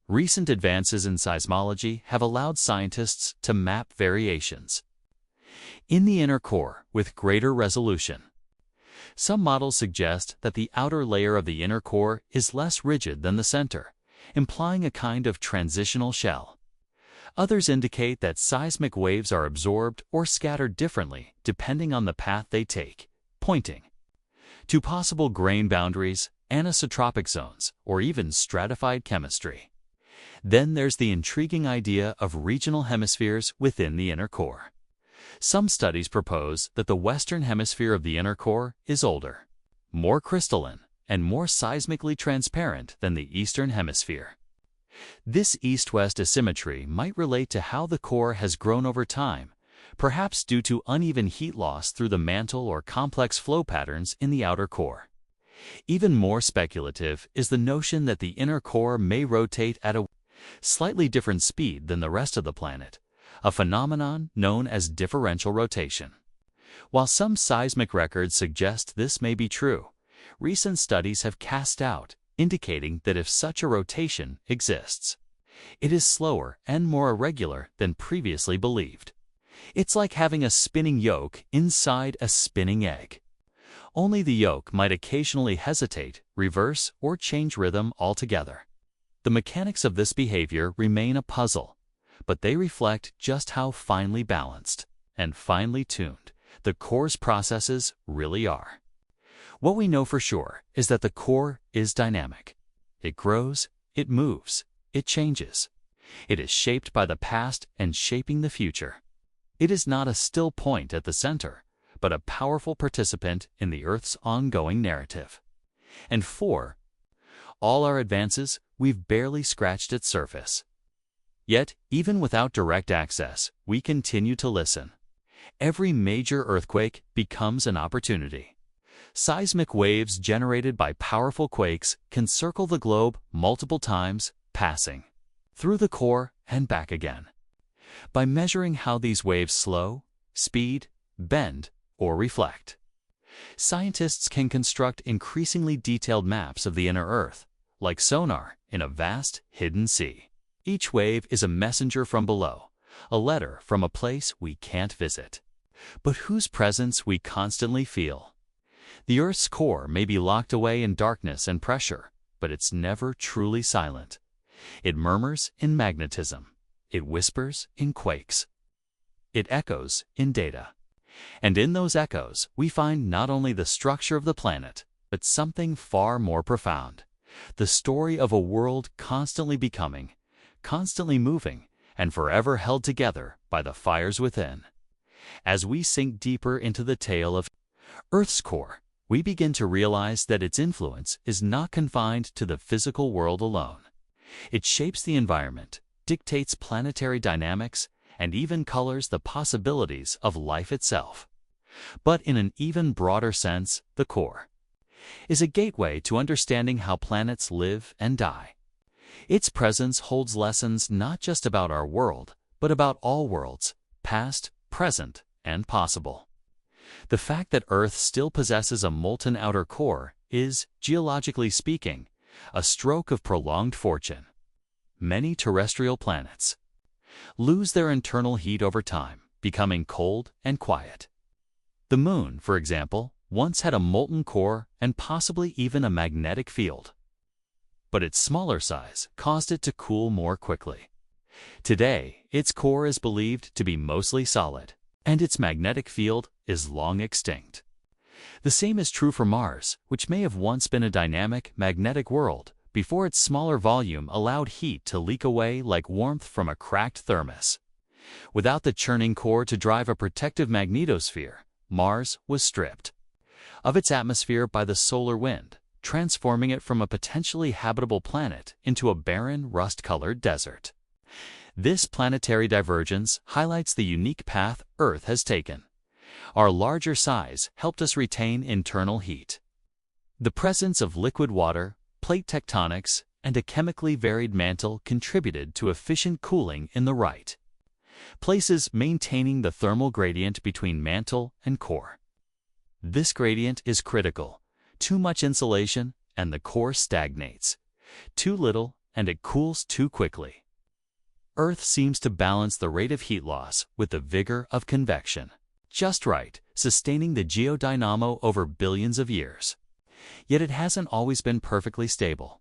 Recent advances in seismology have allowed scientists to map variations in the inner core with greater resolution. Some models suggest that the outer layer of the inner core is less rigid than the center, implying a kind of transitional shell. Others indicate that seismic waves are absorbed or scattered differently depending on the path they take, pointing to possible grain boundaries, anisotropic zones, or even stratified chemistry. Then there's the intriguing idea of regional hemispheres within the inner core. Some studies propose that the western hemisphere of the inner core is older, more crystalline, and more seismically transparent than the eastern hemisphere. This east-west asymmetry might relate to how the core has grown over time, perhaps due to uneven heat loss through the mantle or complex flow patterns in the outer core. Even more speculative is the notion that the inner core may rotate at a slightly different speed than the rest of the planet, a phenomenon known as differential rotation. While some seismic records suggest this may be true, recent studies have cast doubt, indicating that if such a rotation exists, it is slower and more irregular than previously believed. It's like having a spinning yolk inside a spinning egg. Only the yolk might occasionally hesitate, reverse, or change rhythm altogether. The mechanics of this behavior remain a puzzle, but they reflect just how finely balanced and finely tuned the core's processes really are. What we know for sure is that the core is dynamic. It grows, it moves, it changes. It is shaped by the past and shaping the future. It is not a still point at the center, but a powerful participant in the Earth's ongoing narrative. And for all our advances, we've barely scratched its surface. Yet, even without direct access, we continue to listen. Every major earthquake becomes an opportunity. Seismic waves generated by powerful quakes can circle the globe multiple times, passing through the core and back again. By measuring how these waves slow, speed, bend, or reflect, scientists can construct increasingly detailed maps of the inner Earth, like sonar in a vast, hidden sea. Each wave is a messenger from below, a letter from a place we can't visit, but whose presence we constantly feel. The Earth's core may be locked away in darkness and pressure, but it's never truly silent. It murmurs in magnetism. It whispers in quakes. It echoes in data. And in those echoes, we find not only the structure of the planet, but something far more profound. The story of a world constantly becoming, constantly moving, and forever held together by the fires within. As we sink deeper into the tale of Earth's core, we begin to realize that its influence is not confined to the physical world alone. It shapes the environment, dictates planetary dynamics, and even colors the possibilities of life itself. But in an even broader sense, the core is a gateway to understanding how planets live and die. Its presence holds lessons not just about our world, but about all worlds, past, present, and possible. The fact that Earth still possesses a molten outer core is, geologically speaking, a stroke of prolonged fortune. Many terrestrial planets lose their internal heat over time, becoming cold and quiet. The Moon, for example, once had a molten core and possibly even a magnetic field. But its smaller size caused it to cool more quickly. Today, its core is believed to be mostly solid, and its magnetic field is long extinct. The same is true for Mars, which may have once been a dynamic, magnetic world before its smaller volume allowed heat to leak away like warmth from a cracked thermos. Without the churning core to drive a protective magnetosphere, Mars was stripped of its atmosphere by the solar wind, transforming it from a potentially habitable planet into a barren, rust-colored desert. This planetary divergence highlights the unique path Earth has taken. Our larger size helped us retain internal heat. The presence of liquid water, plate tectonics, and a chemically varied mantle contributed to efficient cooling in the right places, maintaining the thermal gradient between mantle and core. This gradient is critical. Too much insulation, and the core stagnates. Too little, and it cools too quickly. Earth seems to balance the rate of heat loss with the vigor of convection. Just right, sustaining the geodynamo over billions of years. Yet it hasn't always been perfectly stable.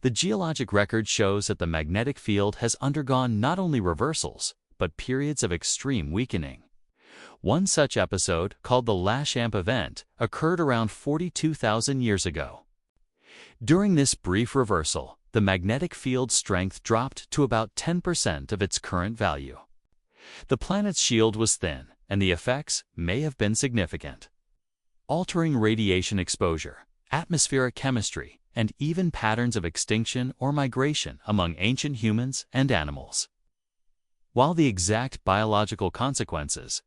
The geologic record shows that the magnetic field has undergone not only reversals, but periods of extreme weakening. One such episode, called the Lachamp event, occurred around 42,000 years ago. During this brief reversal, the magnetic field strength dropped to about 10% of its current value. The planet's shield was thin, and the effects may have been significant, altering radiation exposure, atmospheric chemistry, and even patterns of extinction or migration among ancient humans and animals. While the exact biological consequences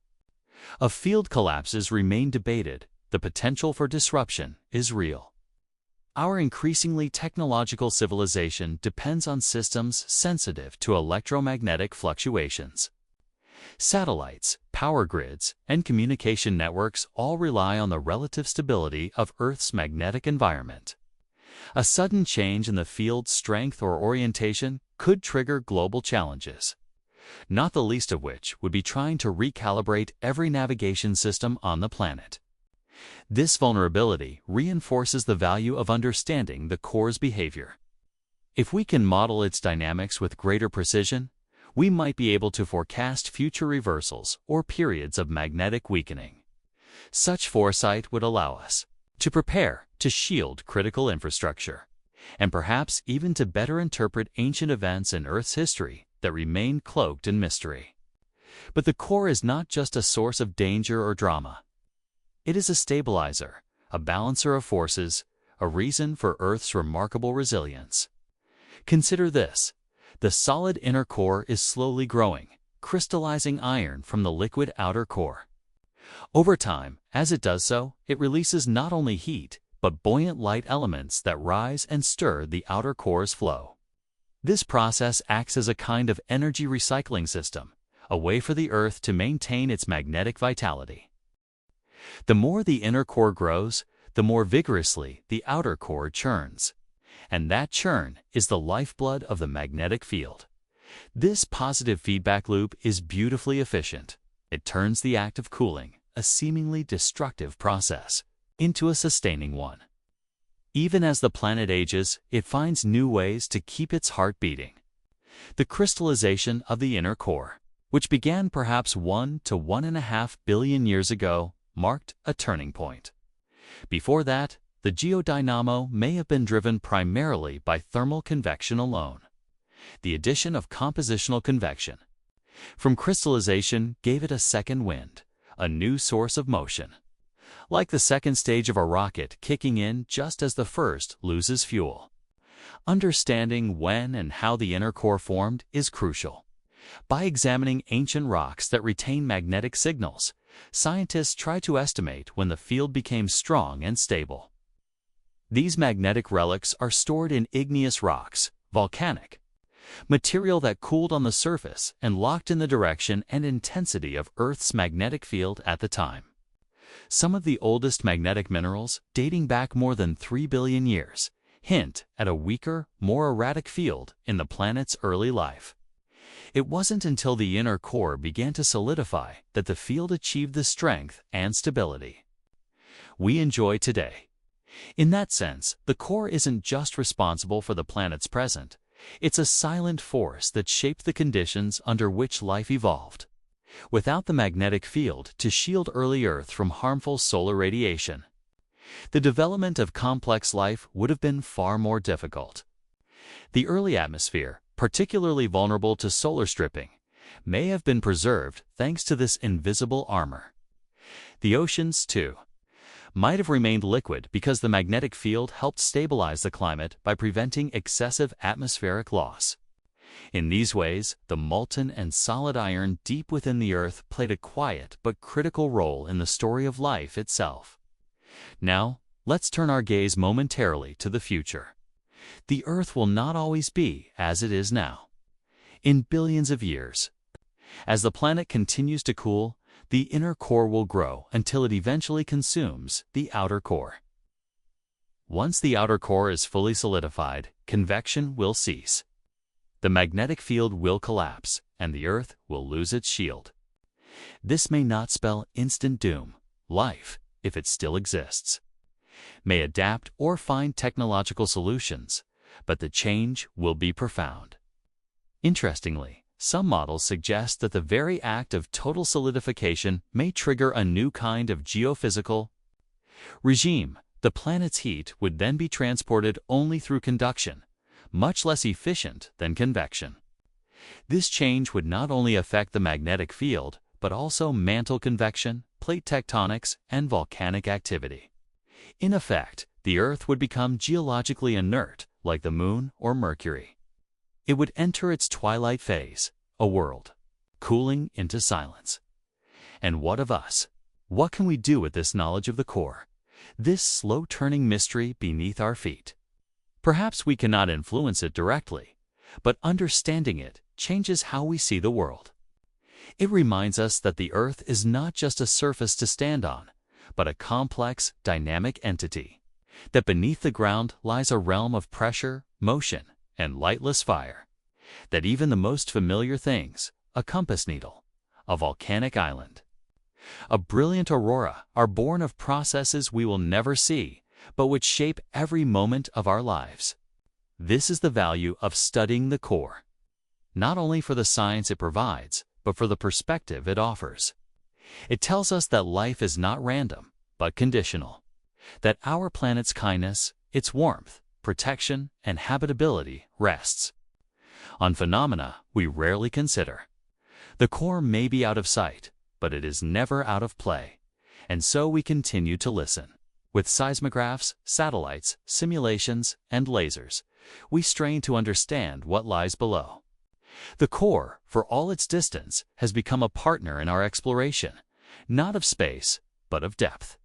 of field collapses remain debated, the potential for disruption is real. Our increasingly technological civilization depends on systems sensitive to electromagnetic fluctuations. Satellites, power grids, and communication networks all rely on the relative stability of Earth's magnetic environment. A sudden change in the field's strength or orientation could trigger global challenges, not the least of which would be trying to recalibrate every navigation system on the planet. This vulnerability reinforces the value of understanding the core's behavior. If we can model its dynamics with greater precision, we might be able to forecast future reversals or periods of magnetic weakening. Such foresight would allow us to prepare to shield critical infrastructure, and perhaps even to better interpret ancient events in Earth's history that remain cloaked in mystery. But the core is not just a source of danger or drama. It is a stabilizer, a balancer of forces, a reason for Earth's remarkable resilience. Consider this. The solid inner core is slowly growing, crystallizing iron from the liquid outer core. Over time, as it does so, it releases not only heat, but buoyant light elements that rise and stir the outer core's flow. This process acts as a kind of energy recycling system, a way for the Earth to maintain its magnetic vitality. The more the inner core grows, the more vigorously the outer core churns. And that churn is the lifeblood of the magnetic field. This positive feedback loop is beautifully efficient. It turns the act of cooling, a seemingly destructive process, into a sustaining one. Even as the planet ages, it finds new ways to keep its heart beating. The crystallization of the inner core, which began perhaps 1 to 1.5 billion years ago, marked a turning point. Before that, the geodynamo may have been driven primarily by thermal convection alone. The addition of compositional convection from crystallization gave it a second wind, a new source of motion. Like the second stage of a rocket kicking in just as the first loses fuel. Understanding when and how the inner core formed is crucial. By examining ancient rocks that retain magnetic signals, scientists try to estimate when the field became strong and stable. These magnetic relics are stored in igneous rocks, volcanic, material that cooled on the surface and locked in the direction and intensity of Earth's magnetic field at the time. Some of the oldest magnetic minerals, dating back more than 3 billion years, hint at a weaker, more erratic field in the planet's early life. It wasn't until the inner core began to solidify that the field achieved the strength and stability we enjoy today. In that sense, the core isn't just responsible for the planet's present. It's a silent force that shaped the conditions under which life evolved. Without the magnetic field to shield early Earth from harmful solar radiation, the development of complex life would have been far more difficult. The early atmosphere, particularly vulnerable to solar stripping, may have been preserved thanks to this invisible armor. The oceans, too, might have remained liquid because the magnetic field helped stabilize the climate by preventing excessive atmospheric loss. In these ways, the molten and solid iron deep within the Earth played a quiet but critical role in the story of life itself. Now, let's turn our gaze momentarily to the future. The Earth will not always be as it is now. In billions of years, as the planet continues to cool, the inner core will grow until it eventually consumes the outer core. Once the outer core is fully solidified, convection will cease. The magnetic field will collapse, and the Earth will lose its shield. This may not spell instant doom. Life, if it still exists, may adapt or find technological solutions, but the change will be profound. Interestingly, some models suggest that the very act of total solidification may trigger a new kind of geophysical regime. The planet's heat would then be transported only through conduction, much less efficient than convection. This change would not only affect the magnetic field, but also mantle convection, plate tectonics, and volcanic activity. In effect, the Earth would become geologically inert, like the Moon or Mercury. It would enter its twilight phase, a world cooling into silence. And what of us? What can we do with this knowledge of the core, this slow-turning mystery beneath our feet? Perhaps we cannot influence it directly, but understanding it changes how we see the world. It reminds us that the Earth is not just a surface to stand on, but a complex, dynamic entity, that beneath the ground lies a realm of pressure, motion, and lightless fire, that even the most familiar things, a compass needle, a volcanic island, a brilliant aurora, are born of processes we will never see, but which shape every moment of our lives. This is the value of studying the core, not only for the science it provides, but for the perspective it offers. It tells us that life is not random, but conditional, that our planet's kindness, its warmth, protection, and habitability rests on phenomena we rarely consider. The core may be out of sight, but it is never out of play, and so we continue to listen. With seismographs, satellites, simulations, and lasers, we strain to understand what lies below. The core, for all its distance, has become a partner in our exploration, not of space, but of depth.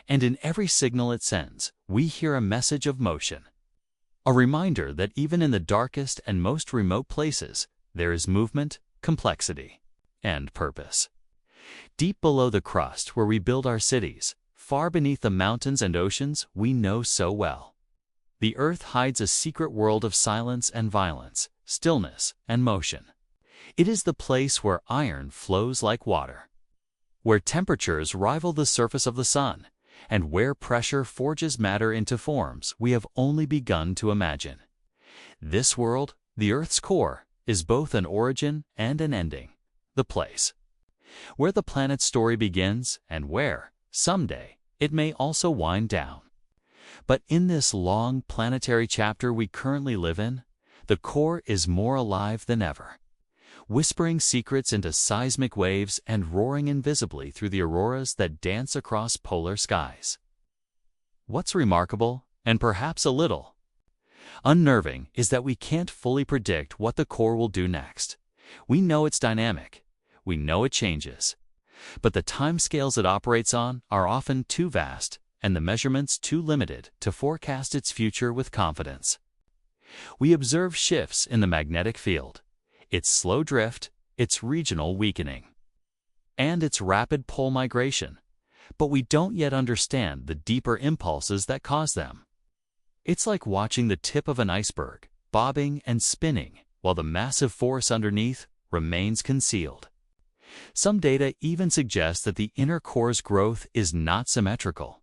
And in every signal it sends, we hear a message of motion, a reminder that even in the darkest and most remote places, there is movement, complexity, and purpose. Deep below the crust where we build our cities, far beneath the mountains and oceans we know so well, the Earth hides a secret world of silence and violence, stillness and motion. It is the place where iron flows like water, where temperatures rival the surface of the sun, and where pressure forges matter into forms we have only begun to imagine. This world, the Earth's core, is both an origin and an ending, the place where the planet's story begins and where, someday, it may also wind down. But in this long planetary chapter we currently live in, the core is more alive than ever, whispering secrets into seismic waves and roaring invisibly through the auroras that dance across polar skies. What's remarkable, and perhaps a little unnerving, is that we can't fully predict what the core will do next. We know it's dynamic. We know it changes. But the timescales it operates on are often too vast and the measurements too limited to forecast its future with confidence. We observe shifts in the magnetic field, its slow drift, its regional weakening, and its rapid pole migration, but we don't yet understand the deeper impulses that cause them. It's like watching the tip of an iceberg, bobbing and spinning, while the massive force underneath remains concealed. Some data even suggest that the inner core's growth is not symmetrical.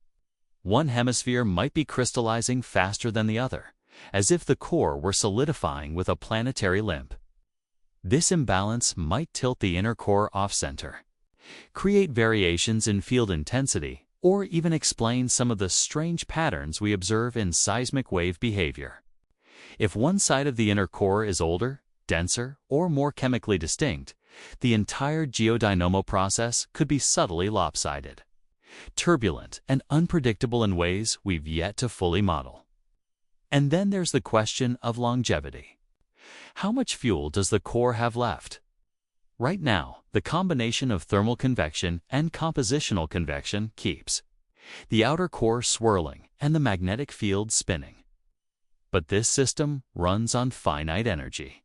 One hemisphere might be crystallizing faster than the other, as if the core were solidifying with a planetary limp. This imbalance might tilt the inner core off-center, create variations in field intensity, or even explain some of the strange patterns we observe in seismic wave behavior. If one side of the inner core is older, denser, or more chemically distinct, the entire geodynamo process could be subtly lopsided, turbulent and unpredictable in ways we've yet to fully model. And then there's the question of longevity. How much fuel does the core have left? Right now, the combination of thermal convection and compositional convection keeps the outer core swirling and the magnetic field spinning. But this system runs on finite energy.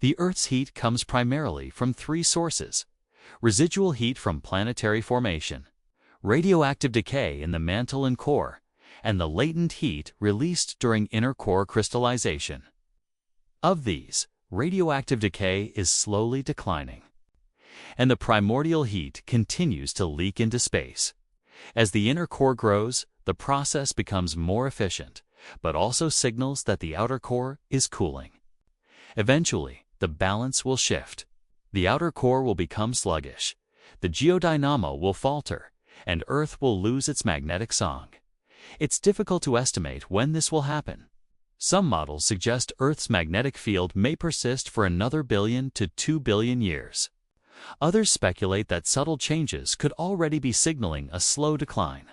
The Earth's heat comes primarily from three sources: residual heat from planetary formation, radioactive decay in the mantle and core, and the latent heat released during inner core crystallization. Of these, radioactive decay is slowly declining, and the primordial heat continues to leak into space. As the inner core grows, the process becomes more efficient, but also signals that the outer core is cooling. Eventually, the balance will shift. The outer core will become sluggish, the geodynamo will falter, and Earth will lose its magnetic song. It's difficult to estimate when this will happen. Some models suggest Earth's magnetic field may persist for another 1 billion to 2 billion years. Others speculate that subtle changes could already be signaling a slow decline.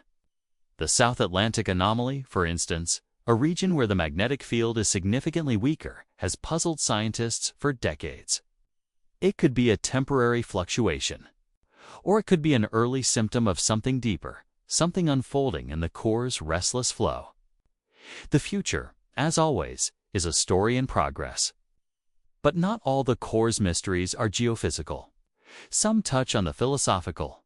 The South Atlantic anomaly, for instance, a region where the magnetic field is significantly weaker, has puzzled scientists for decades. It could be a temporary fluctuation, or it could be an early symptom of something deeper, something unfolding in the core's restless flow. The future, as always, is a story in progress. But not all the core's mysteries are geophysical. Some touch on the philosophical.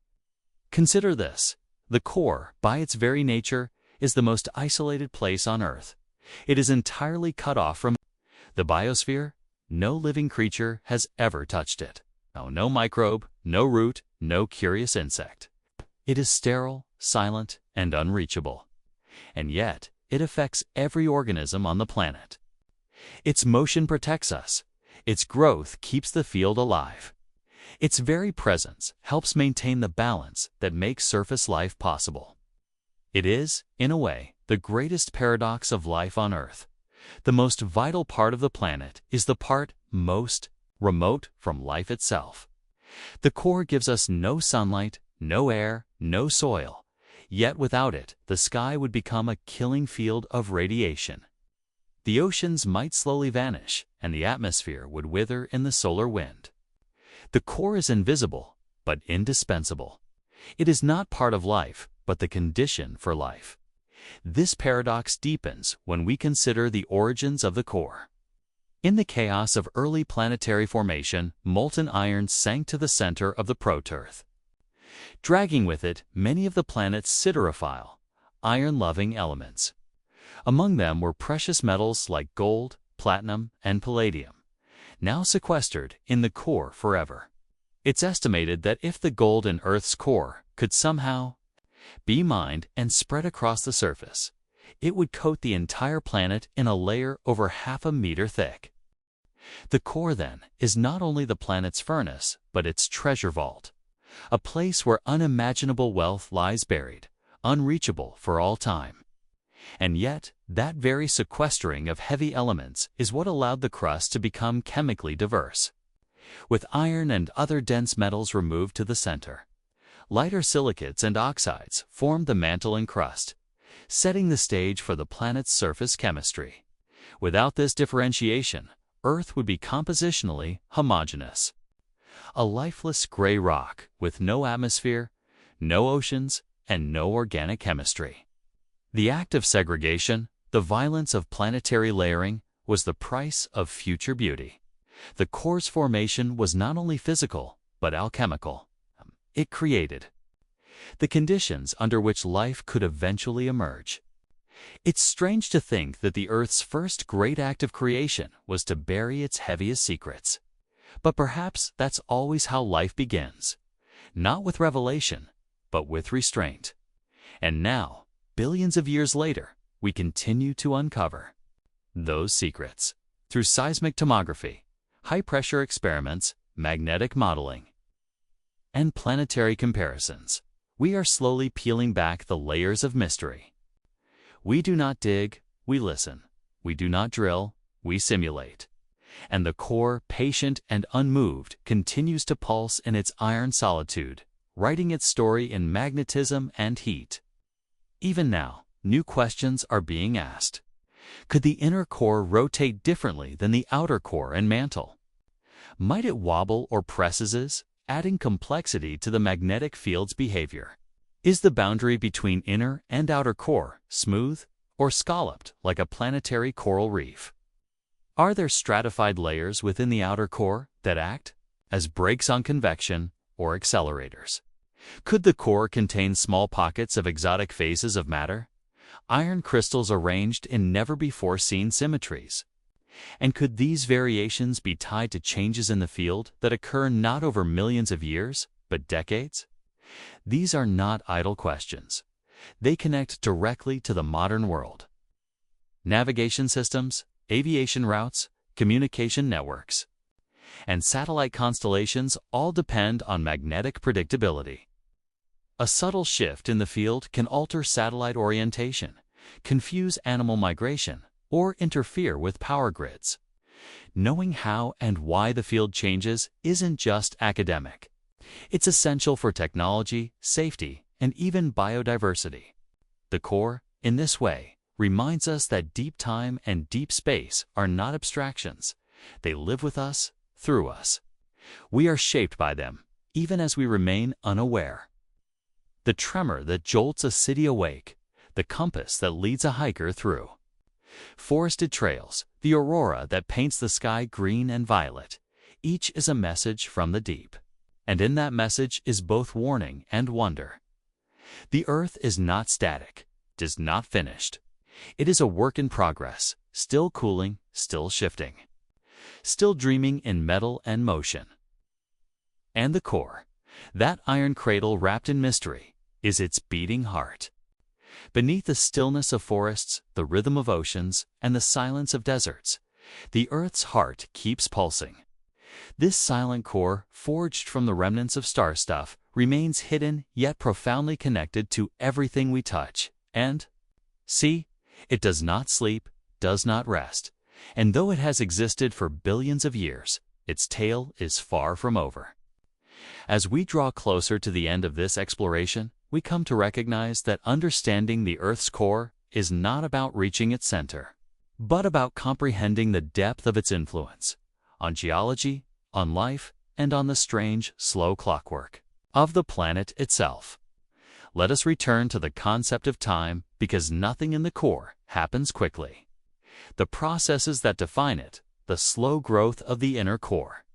Consider this: the core, by its very nature, is the most isolated place on Earth. It is entirely cut off from the biosphere. No living creature has ever touched it. No microbe, no root, no curious insect. It is sterile, silent, and unreachable. And yet, it affects every organism on the planet. Its motion protects us. Its growth keeps the field alive. Its very presence helps maintain the balance that makes surface life possible. It is, in a way, the greatest paradox of life on Earth. The most vital part of the planet is the part most remote from life itself. The core gives us no sunlight, no air, no soil. Yet without it, the sky would become a killing field of radiation. The oceans might slowly vanish, and the atmosphere would wither in the solar wind. The core is invisible, but indispensable. It is not part of life, but the condition for life. This paradox deepens when we consider the origins of the core. In the chaos of early planetary formation, molten iron sank to the center of the proteroth, dragging with it many of the planet's siderophile, iron-loving elements. Among them were precious metals like gold, platinum, and palladium, now sequestered in the core forever. It's estimated that if the gold in Earth's core could somehow be mined and spread across the surface, it would coat the entire planet in a layer over 1/2 meter thick. The core, then, is not only the planet's furnace, but its treasure vault, a place where unimaginable wealth lies buried, unreachable for all time. And yet, that very sequestering of heavy elements is what allowed the crust to become chemically diverse. With iron and other dense metals removed to the center, lighter silicates and oxides formed the mantle and crust, setting the stage for the planet's surface chemistry. Without this differentiation, Earth would be compositionally homogeneous, a lifeless gray rock with no atmosphere, no oceans, and no organic chemistry. The act of segregation, the violence of planetary layering, was the price of future beauty. The core's formation was not only physical, but alchemical. It created the conditions under which life could eventually emerge. It's strange to think that the Earth's first great act of creation was to bury its heaviest secrets. But perhaps that's always how life begins. Not with revelation, but with restraint. And now, billions of years later, we continue to uncover those secrets through seismic tomography, high-pressure experiments, magnetic modeling, and planetary comparisons. We are slowly peeling back the layers of mystery. We do not dig, we listen. We do not drill, we simulate. And the core, patient and unmoved, continues to pulse in its iron solitude, writing its story in magnetism and heat. Even now, new questions are being asked. Could the inner core rotate differently than the outer core and mantle? Might it wobble or presses, adding complexity to the magnetic field's behavior? Is the boundary between inner and outer core smooth or scalloped like a planetary coral reef? Are there stratified layers within the outer core that act as brakes on convection or accelerators? Could the core contain small pockets of exotic phases of matter, iron crystals arranged in never-before-seen symmetries? And could these variations be tied to changes in the field that occur not over millions of years, but decades? These are not idle questions. They connect directly to the modern world. Navigation systems, aviation routes, communication networks, and satellite constellations all depend on magnetic predictability. A subtle shift in the field can alter satellite orientation, confuse animal migration, or interfere with power grids. Knowing how and why the field changes isn't just academic. It's essential for technology, safety, and even biodiversity. The core, in this way, reminds us that deep time and deep space are not abstractions. They live with us, through us. We are shaped by them, even as we remain unaware. The tremor that jolts a city awake, the compass that leads a hiker through forested trails, the aurora that paints the sky green and violet, each is a message from the deep. And in that message is both warning and wonder. The Earth is not static, it is not finished. It is a work in progress, still cooling, still shifting, still dreaming in metal and motion. And the core, that iron cradle wrapped in mystery, is its beating heart. Beneath the stillness of forests, the rhythm of oceans, and the silence of deserts, the Earth's heart keeps pulsing. This silent core, forged from the remnants of star stuff, remains hidden yet profoundly connected to everything we touch. And, see, it does not sleep, does not rest, and though it has existed for billions of years, its tale is far from over. As we draw closer to the end of this exploration, we come to recognize that understanding the Earth's core is not about reaching its center, but about comprehending the depth of its influence on geology, on life, and on the strange, slow clockwork of the planet itself. Let us return to the concept of time, because nothing in the core happens quickly. The processes that define it, the slow growth of the inner core,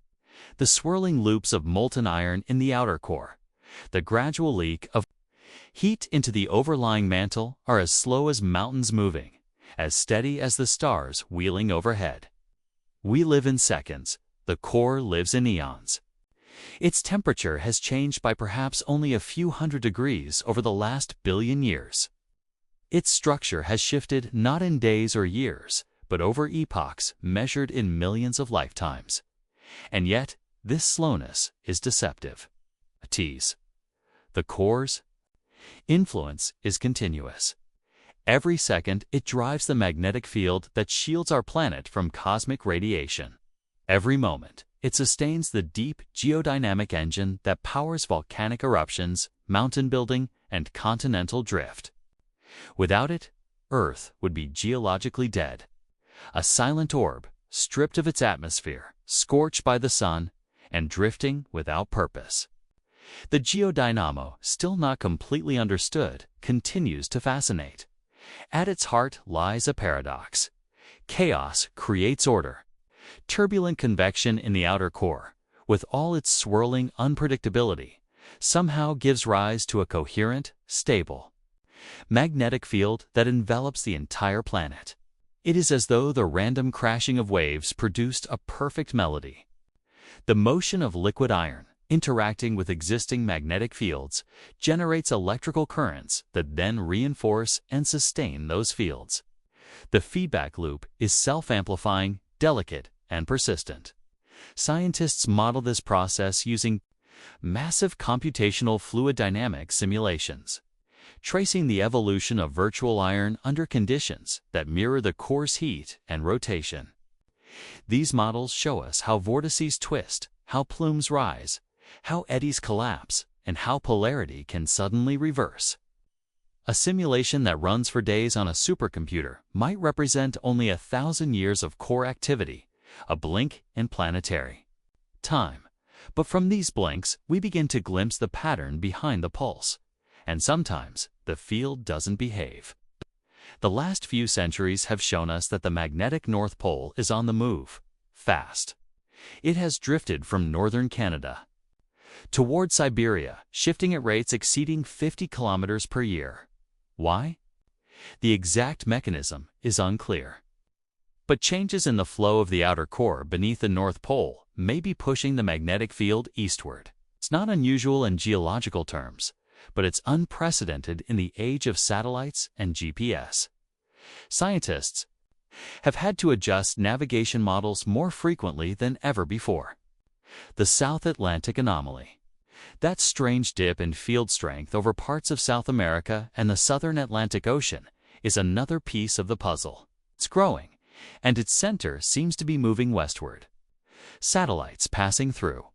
the swirling loops of molten iron in the outer core, the gradual leak of heat into the overlying mantle are as slow as mountains moving, as steady as the stars wheeling overhead. We live in seconds, the core lives in eons. Its temperature has changed by perhaps only a few hundred degrees over the last billion years. Its structure has shifted not in days or years, but over epochs measured in millions of lifetimes. And yet, this slowness is deceptive. A tease. The core's influence is continuous. Every second, it drives the magnetic field that shields our planet from cosmic radiation. Every moment, it sustains the deep geodynamic engine that powers volcanic eruptions, mountain building, and continental drift. Without it, Earth would be geologically dead. A silent orb, stripped of its atmosphere, scorched by the sun, and drifting without purpose. The geodynamo, still not completely understood, continues to fascinate. At its heart lies a paradox. Chaos creates order. Turbulent convection in the outer core, with all its swirling unpredictability, somehow gives rise to a coherent, stable magnetic field that envelops the entire planet. It is as though the random crashing of waves produced a perfect melody. The motion of liquid iron, interacting with existing magnetic fields, generates electrical currents that then reinforce and sustain those fields. The feedback loop is self-amplifying, delicate, and persistent. Scientists model this process using massive computational fluid dynamics simulations, tracing the evolution of virtual iron under conditions that mirror the core's heat and rotation. These models show us how vortices twist, how plumes rise, how eddies collapse, and how polarity can suddenly reverse. A simulation that runs for days on a supercomputer might represent only 1,000 years of core activity, a blink in planetary time. But from these blinks, we begin to glimpse the pattern behind the pulse. And sometimes, the field doesn't behave. The last few centuries have shown us that the magnetic North Pole is on the move, fast. It has drifted from northern Canada toward Siberia, shifting at rates exceeding 50 kilometers per year. Why? The exact mechanism is unclear. But changes in the flow of the outer core beneath the North Pole may be pushing the magnetic field eastward. It's not unusual in geological terms, but it's unprecedented in the age of satellites and GPS. Scientists have had to adjust navigation models more frequently than ever before. The South Atlantic anomaly. That strange dip in field strength over parts of South America and the southern Atlantic Ocean is another piece of the puzzle. It's growing, and its center seems to be moving westward. Satellites passing through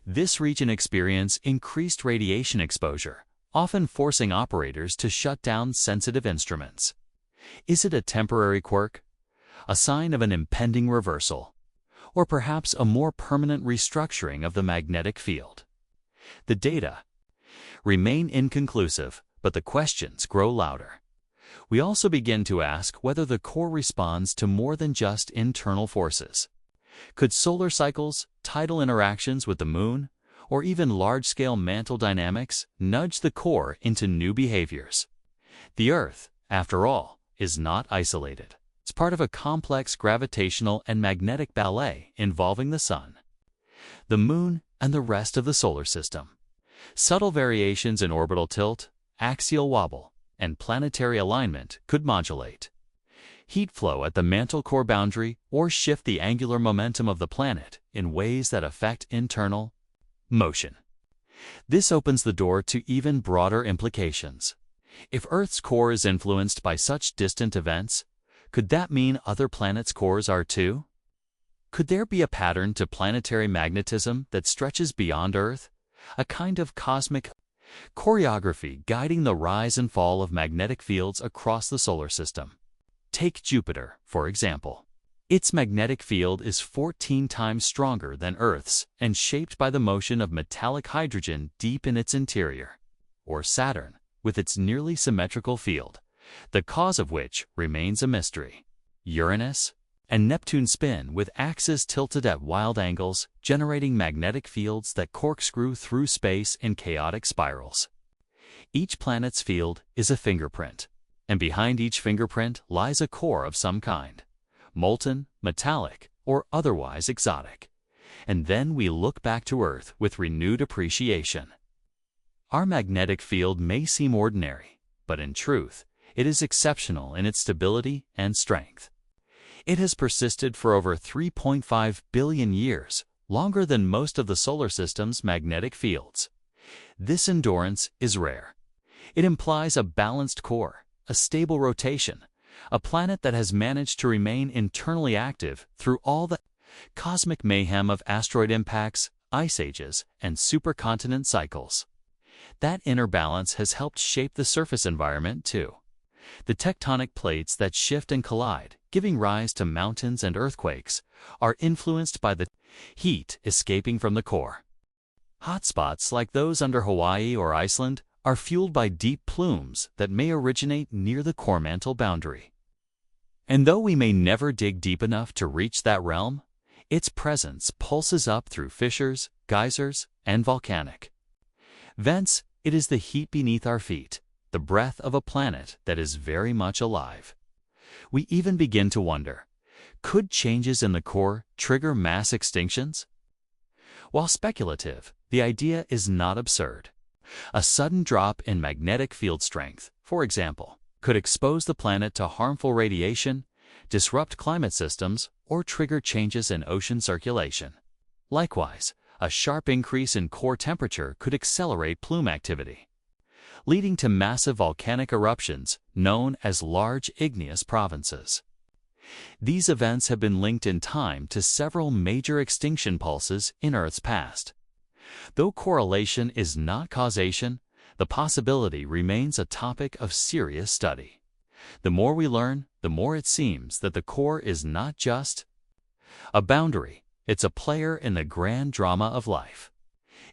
this region experience increased radiation exposure, often forcing operators to shut down sensitive instruments. Is it a temporary quirk, a sign of an impending reversal, or perhaps a more permanent restructuring of the magnetic field? The data remain inconclusive, but the questions grow louder. We also begin to ask whether the core responds to more than just internal forces. Could solar cycles, tidal interactions with the moon, or even large-scale mantle dynamics nudge the core into new behaviors? The Earth, after all, is not isolated. It's part of a complex gravitational and magnetic ballet involving the Sun, the Moon, and the rest of the solar system. Subtle variations in orbital tilt, axial wobble, and planetary alignment could modulate heat flow at the mantle core boundary or shift the angular momentum of the planet in ways that affect internal motion. This opens the door to even broader implications. If Earth's core is influenced by such distant events, could that mean other planets' cores are too? Could there be a pattern to planetary magnetism that stretches beyond Earth, a kind of cosmic choreography guiding the rise and fall of magnetic fields across the solar system? Take Jupiter, for example. Its magnetic field is 14 times stronger than Earth's and shaped by the motion of metallic hydrogen deep in its interior. Or Saturn, with its nearly symmetrical field, the cause of which remains a mystery. Uranus and Neptune spin with axes tilted at wild angles, generating magnetic fields that corkscrew through space in chaotic spirals. Each planet's field is a fingerprint, and behind each fingerprint lies a core of some kind, molten, metallic, or otherwise exotic. And then we look back to Earth with renewed appreciation. Our magnetic field may seem ordinary, but in truth, it is exceptional in its stability and strength. It has persisted for over 3.5 billion years, longer than most of the solar system's magnetic fields. This endurance is rare. It implies a balanced core, a stable rotation, a planet that has managed to remain internally active through all the cosmic mayhem of asteroid impacts, ice ages, and supercontinent cycles. That inner balance has helped shape the surface environment too. The tectonic plates that shift and collide, giving rise to mountains and earthquakes, are influenced by the heat escaping from the core. Hotspots like those under Hawaii or Iceland are fueled by deep plumes that may originate near the core mantle boundary. And though we may never dig deep enough to reach that realm, its presence pulses up through fissures, geysers, and volcanic vents. It is the heat beneath our feet, the breath of a planet that is very much alive. We even begin to wonder, could changes in the core trigger mass extinctions? While speculative, the idea is not absurd. A sudden drop in magnetic field strength, for example, could expose the planet to harmful radiation, disrupt climate systems, or trigger changes in ocean circulation. Likewise, a sharp increase in core temperature could accelerate plume activity, leading to massive volcanic eruptions known as large igneous provinces. These events have been linked in time to several major extinction pulses in Earth's past. Though correlation is not causation, the possibility remains a topic of serious study. The more we learn, the more it seems that the core is not just a boundary, it's a player in the grand drama of life.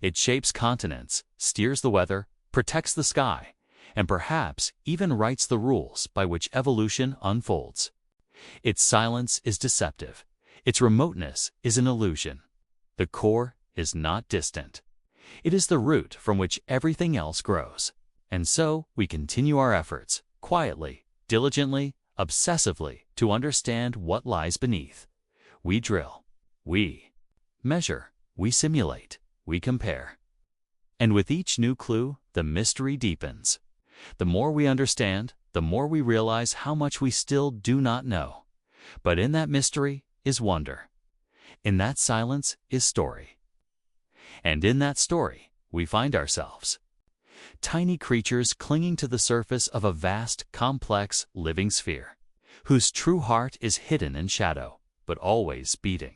It shapes continents, steers the weather, protects the sky, and perhaps even writes the rules by which evolution unfolds. Its silence is deceptive. Its remoteness is an illusion. The core is not distant. It is the root from which everything else grows. And so we continue our efforts, quietly, diligently, obsessively, to understand what lies beneath. We drill. We measure. We simulate. We compare. And with each new clue, the mystery deepens. The more we understand, the more we realize how much we still do not know. But in that mystery is wonder. In that silence is story. And in that story, we find ourselves. Tiny creatures clinging to the surface of a vast, complex, living sphere, whose true heart is hidden in shadow, but always beating.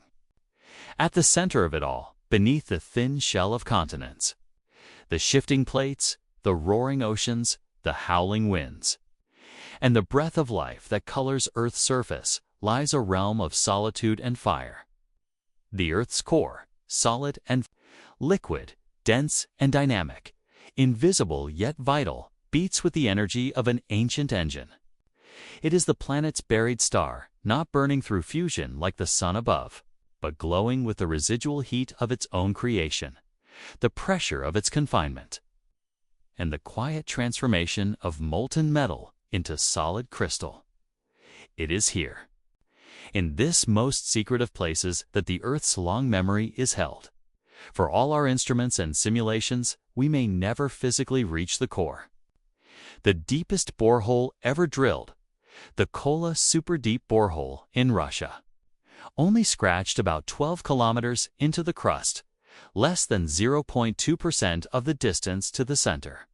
At the center of it all, beneath the thin shell of continents, the shifting plates, the roaring oceans, the howling winds, and the breath of life that colors Earth's surface, lies a realm of solitude and fire. The Earth's core, solid and liquid, dense and dynamic, invisible yet vital, beats with the energy of an ancient engine. It is the planet's buried star, not burning through fusion like the sun above, but glowing with the residual heat of its own creation, the pressure of its confinement, and the quiet transformation of molten metal into solid crystal. It is here, in this most secret of places, that the Earth's long memory is held. For all our instruments and simulations, we may never physically reach the core. The deepest borehole ever drilled, the Kola Super Deep Borehole in Russia, only scratched about 12 kilometers into the crust, less than 0.2% of the distance to the center.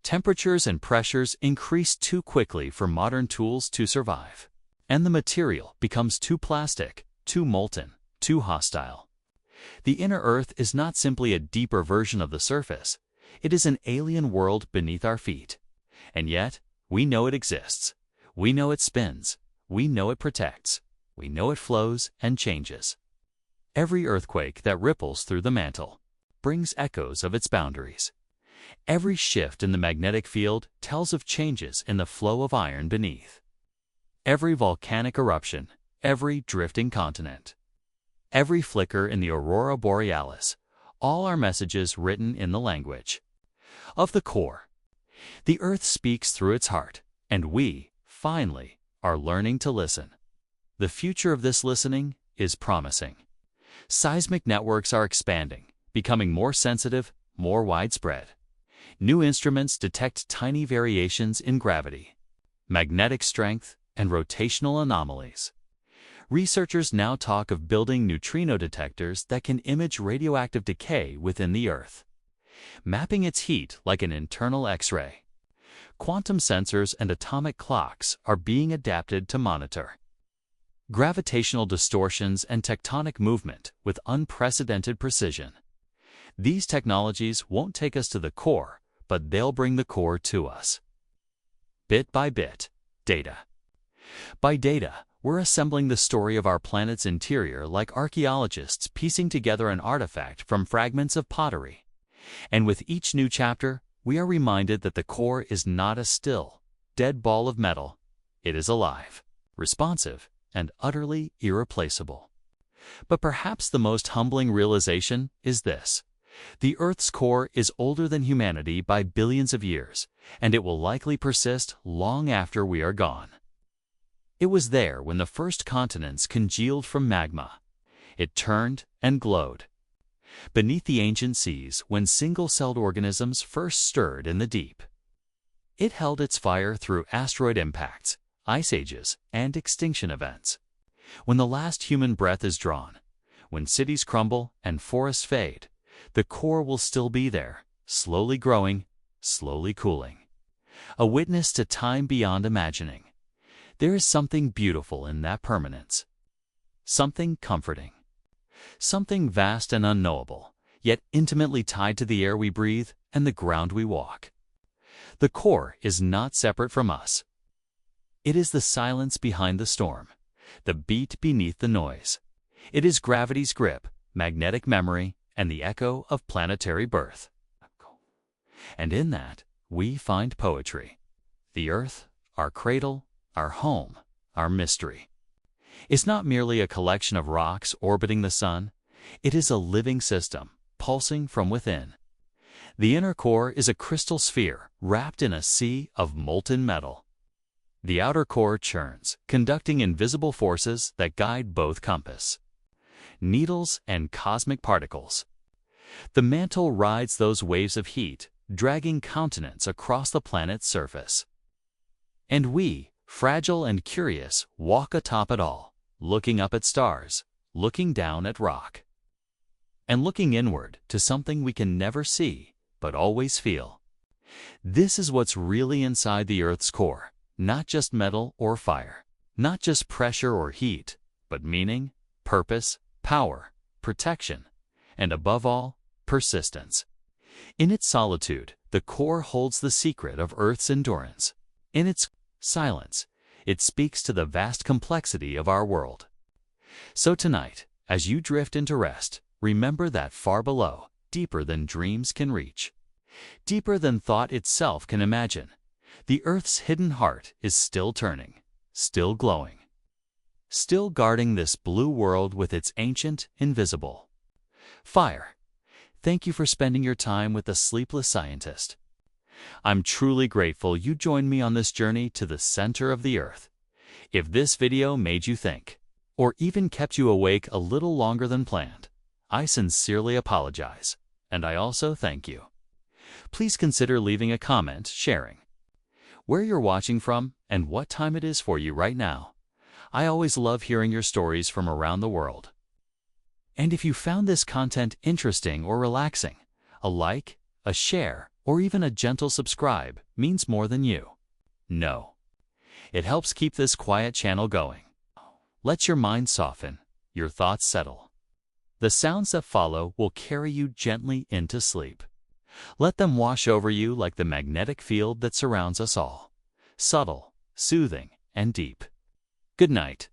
Temperatures and pressures increase too quickly for modern tools to survive, and the material becomes too plastic, too molten, too hostile. The inner Earth is not simply a deeper version of the surface, it is an alien world beneath our feet. And yet, we know it exists. We know it spins. We know it protects. We know it flows and changes. Every earthquake that ripples through the mantle brings echoes of its boundaries. Every shift in the magnetic field tells of changes in the flow of iron beneath. Every volcanic eruption, every drifting continent, every flicker in the aurora borealis, all are messages written in the language of the core. The Earth speaks through its heart, and we, finally, are learning to listen. The future of this listening is promising. Seismic networks are expanding, becoming more sensitive, more widespread. New instruments detect tiny variations in gravity, magnetic strength, and rotational anomalies. Researchers now talk of building neutrino detectors that can image radioactive decay within the Earth, mapping its heat like an internal X-ray. Quantum sensors and atomic clocks are being adapted to monitor gravitational distortions and tectonic movement with unprecedented precision. These technologies won't take us to the core, but they'll bring the core to us. Bit by bit, data by data, we're assembling the story of our planet's interior like archaeologists piecing together an artifact from fragments of pottery. And with each new chapter, we are reminded that the core is not a still, dead ball of metal. It is alive, responsive, and utterly irreplaceable. But perhaps the most humbling realization is this: the Earth's core is older than humanity by billions of years, and it will likely persist long after we are gone. It was there when the first continents congealed from magma. It turned and glowed. Beneath the ancient seas, when single-celled organisms first stirred in the deep. It held its fire through asteroid impacts, ice ages, and extinction events. When the last human breath is drawn, when cities crumble and forests fade, the core will still be there, slowly growing, slowly cooling. A witness to time beyond imagining. There is something beautiful in that permanence. Something comforting. Something vast and unknowable, yet intimately tied to the air we breathe and the ground we walk. The core is not separate from us. It is the silence behind the storm, the beat beneath the noise. It is gravity's grip, magnetic memory, and the echo of planetary birth. And in that, we find poetry. The Earth, our cradle, our home, our mystery, is not merely a collection of rocks orbiting the sun. It is a living system, pulsing from within. The inner core is a crystal sphere wrapped in a sea of molten metal. The outer core churns, conducting invisible forces that guide both compass, needles, and cosmic particles. The mantle rides those waves of heat, dragging continents across the planet's surface. And we, fragile and curious, walk atop it all, looking up at stars, looking down at rock, and looking inward to something we can never see, but always feel. This is what's really inside the Earth's core, not just metal or fire, not just pressure or heat, but meaning, purpose, power, protection, and above all, persistence. In its solitude, the core holds the secret of Earth's endurance. In its silence, it speaks to the vast complexity of our world. So tonight, as you drift into rest, remember that far below, deeper than dreams can reach, deeper than thought itself can imagine, the Earth's hidden heart is still turning, still glowing, still guarding this blue world with its ancient, invisible fire. Thank you for spending your time with the Sleepless Scientist. I'm truly grateful you joined me on this journey to the center of the Earth. If this video made you think, or even kept you awake a little longer than planned, I sincerely apologize, and I also thank you. Please consider leaving a comment sharing where you're watching from and what time it is for you right now. I always love hearing your stories from around the world. And if you found this content interesting or relaxing, a like, a share, or even a gentle subscribe means more than you know. It helps keep this quiet channel going. Let your mind soften, your thoughts settle. The sounds that follow will carry you gently into sleep. Let them wash over you like the magnetic field that surrounds us all. Subtle, soothing, and deep. Good night.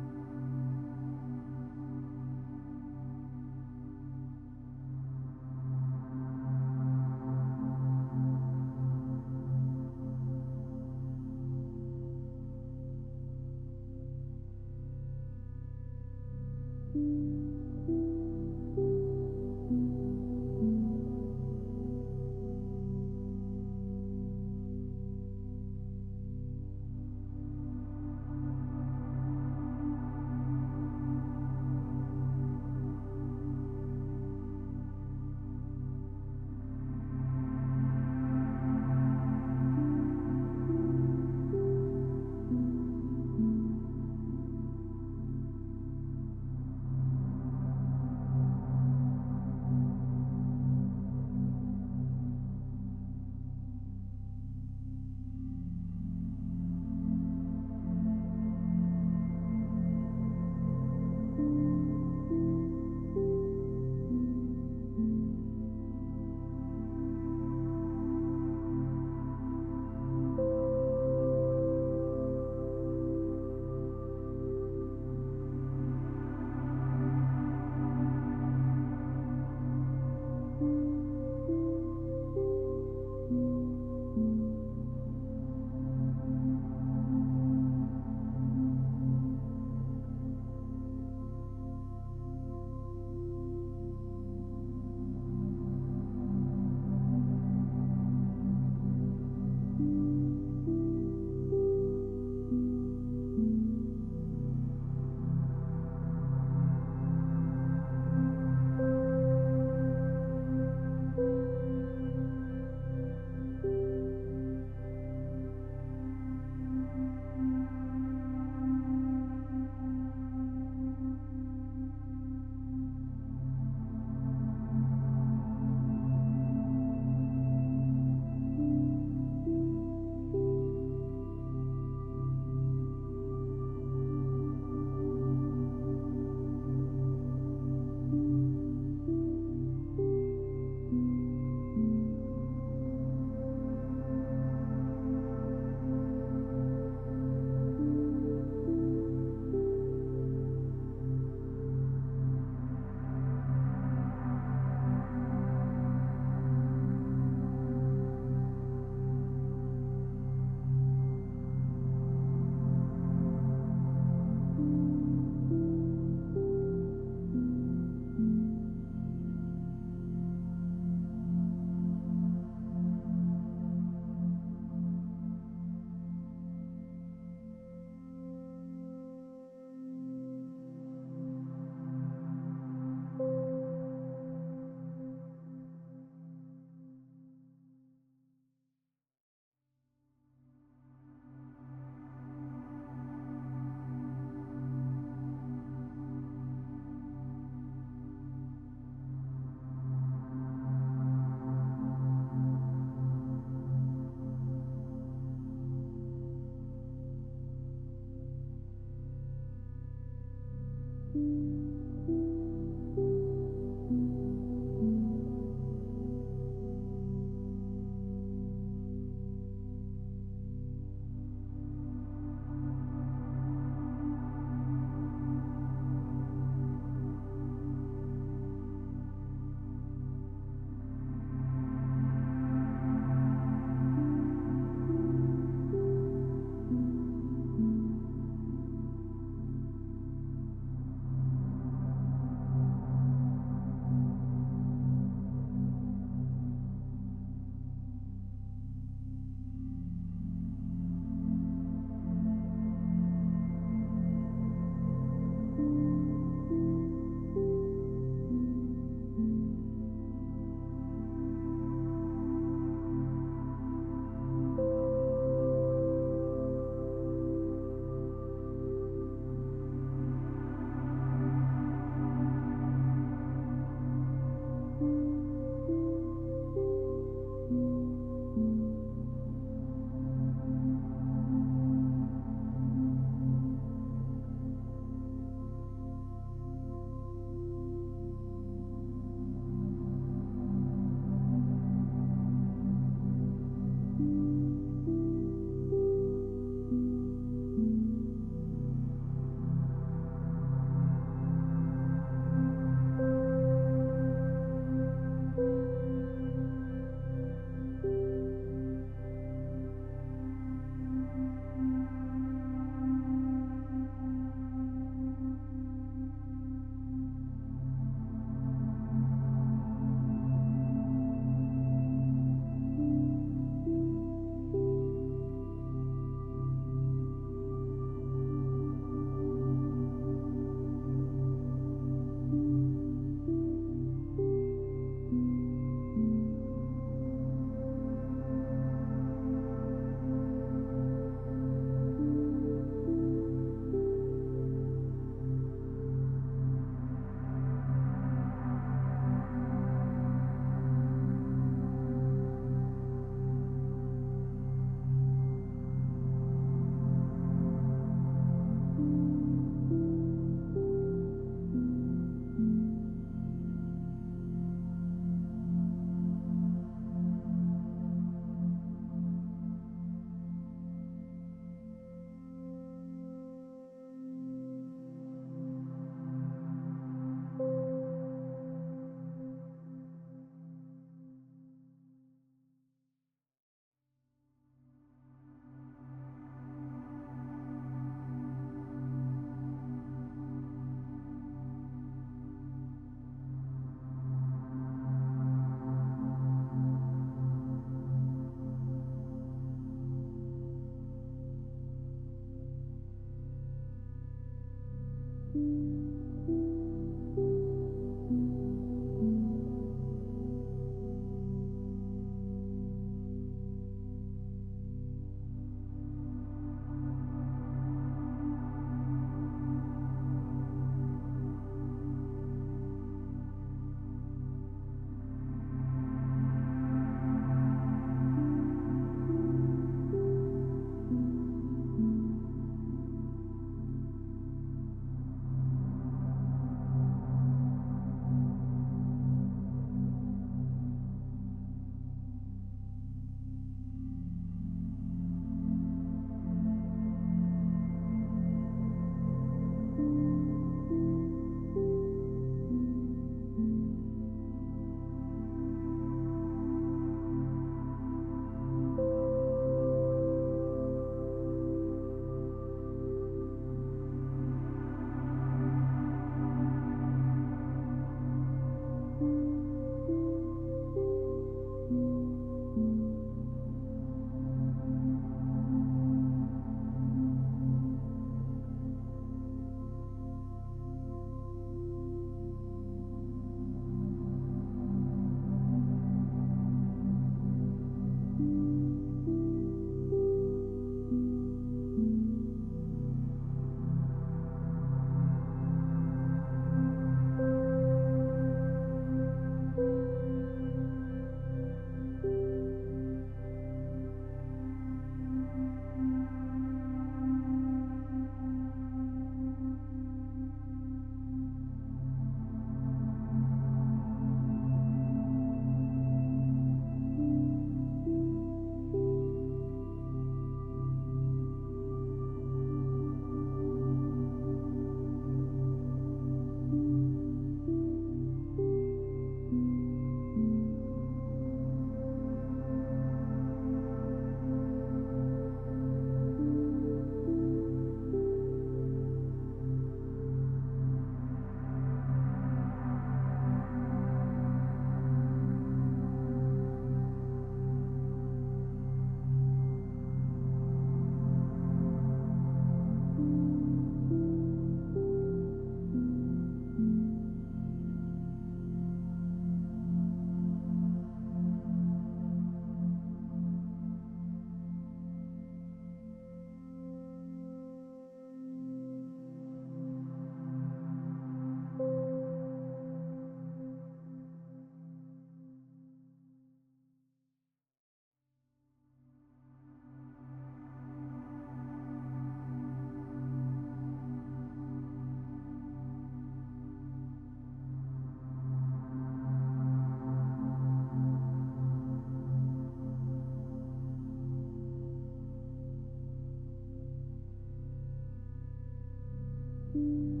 you.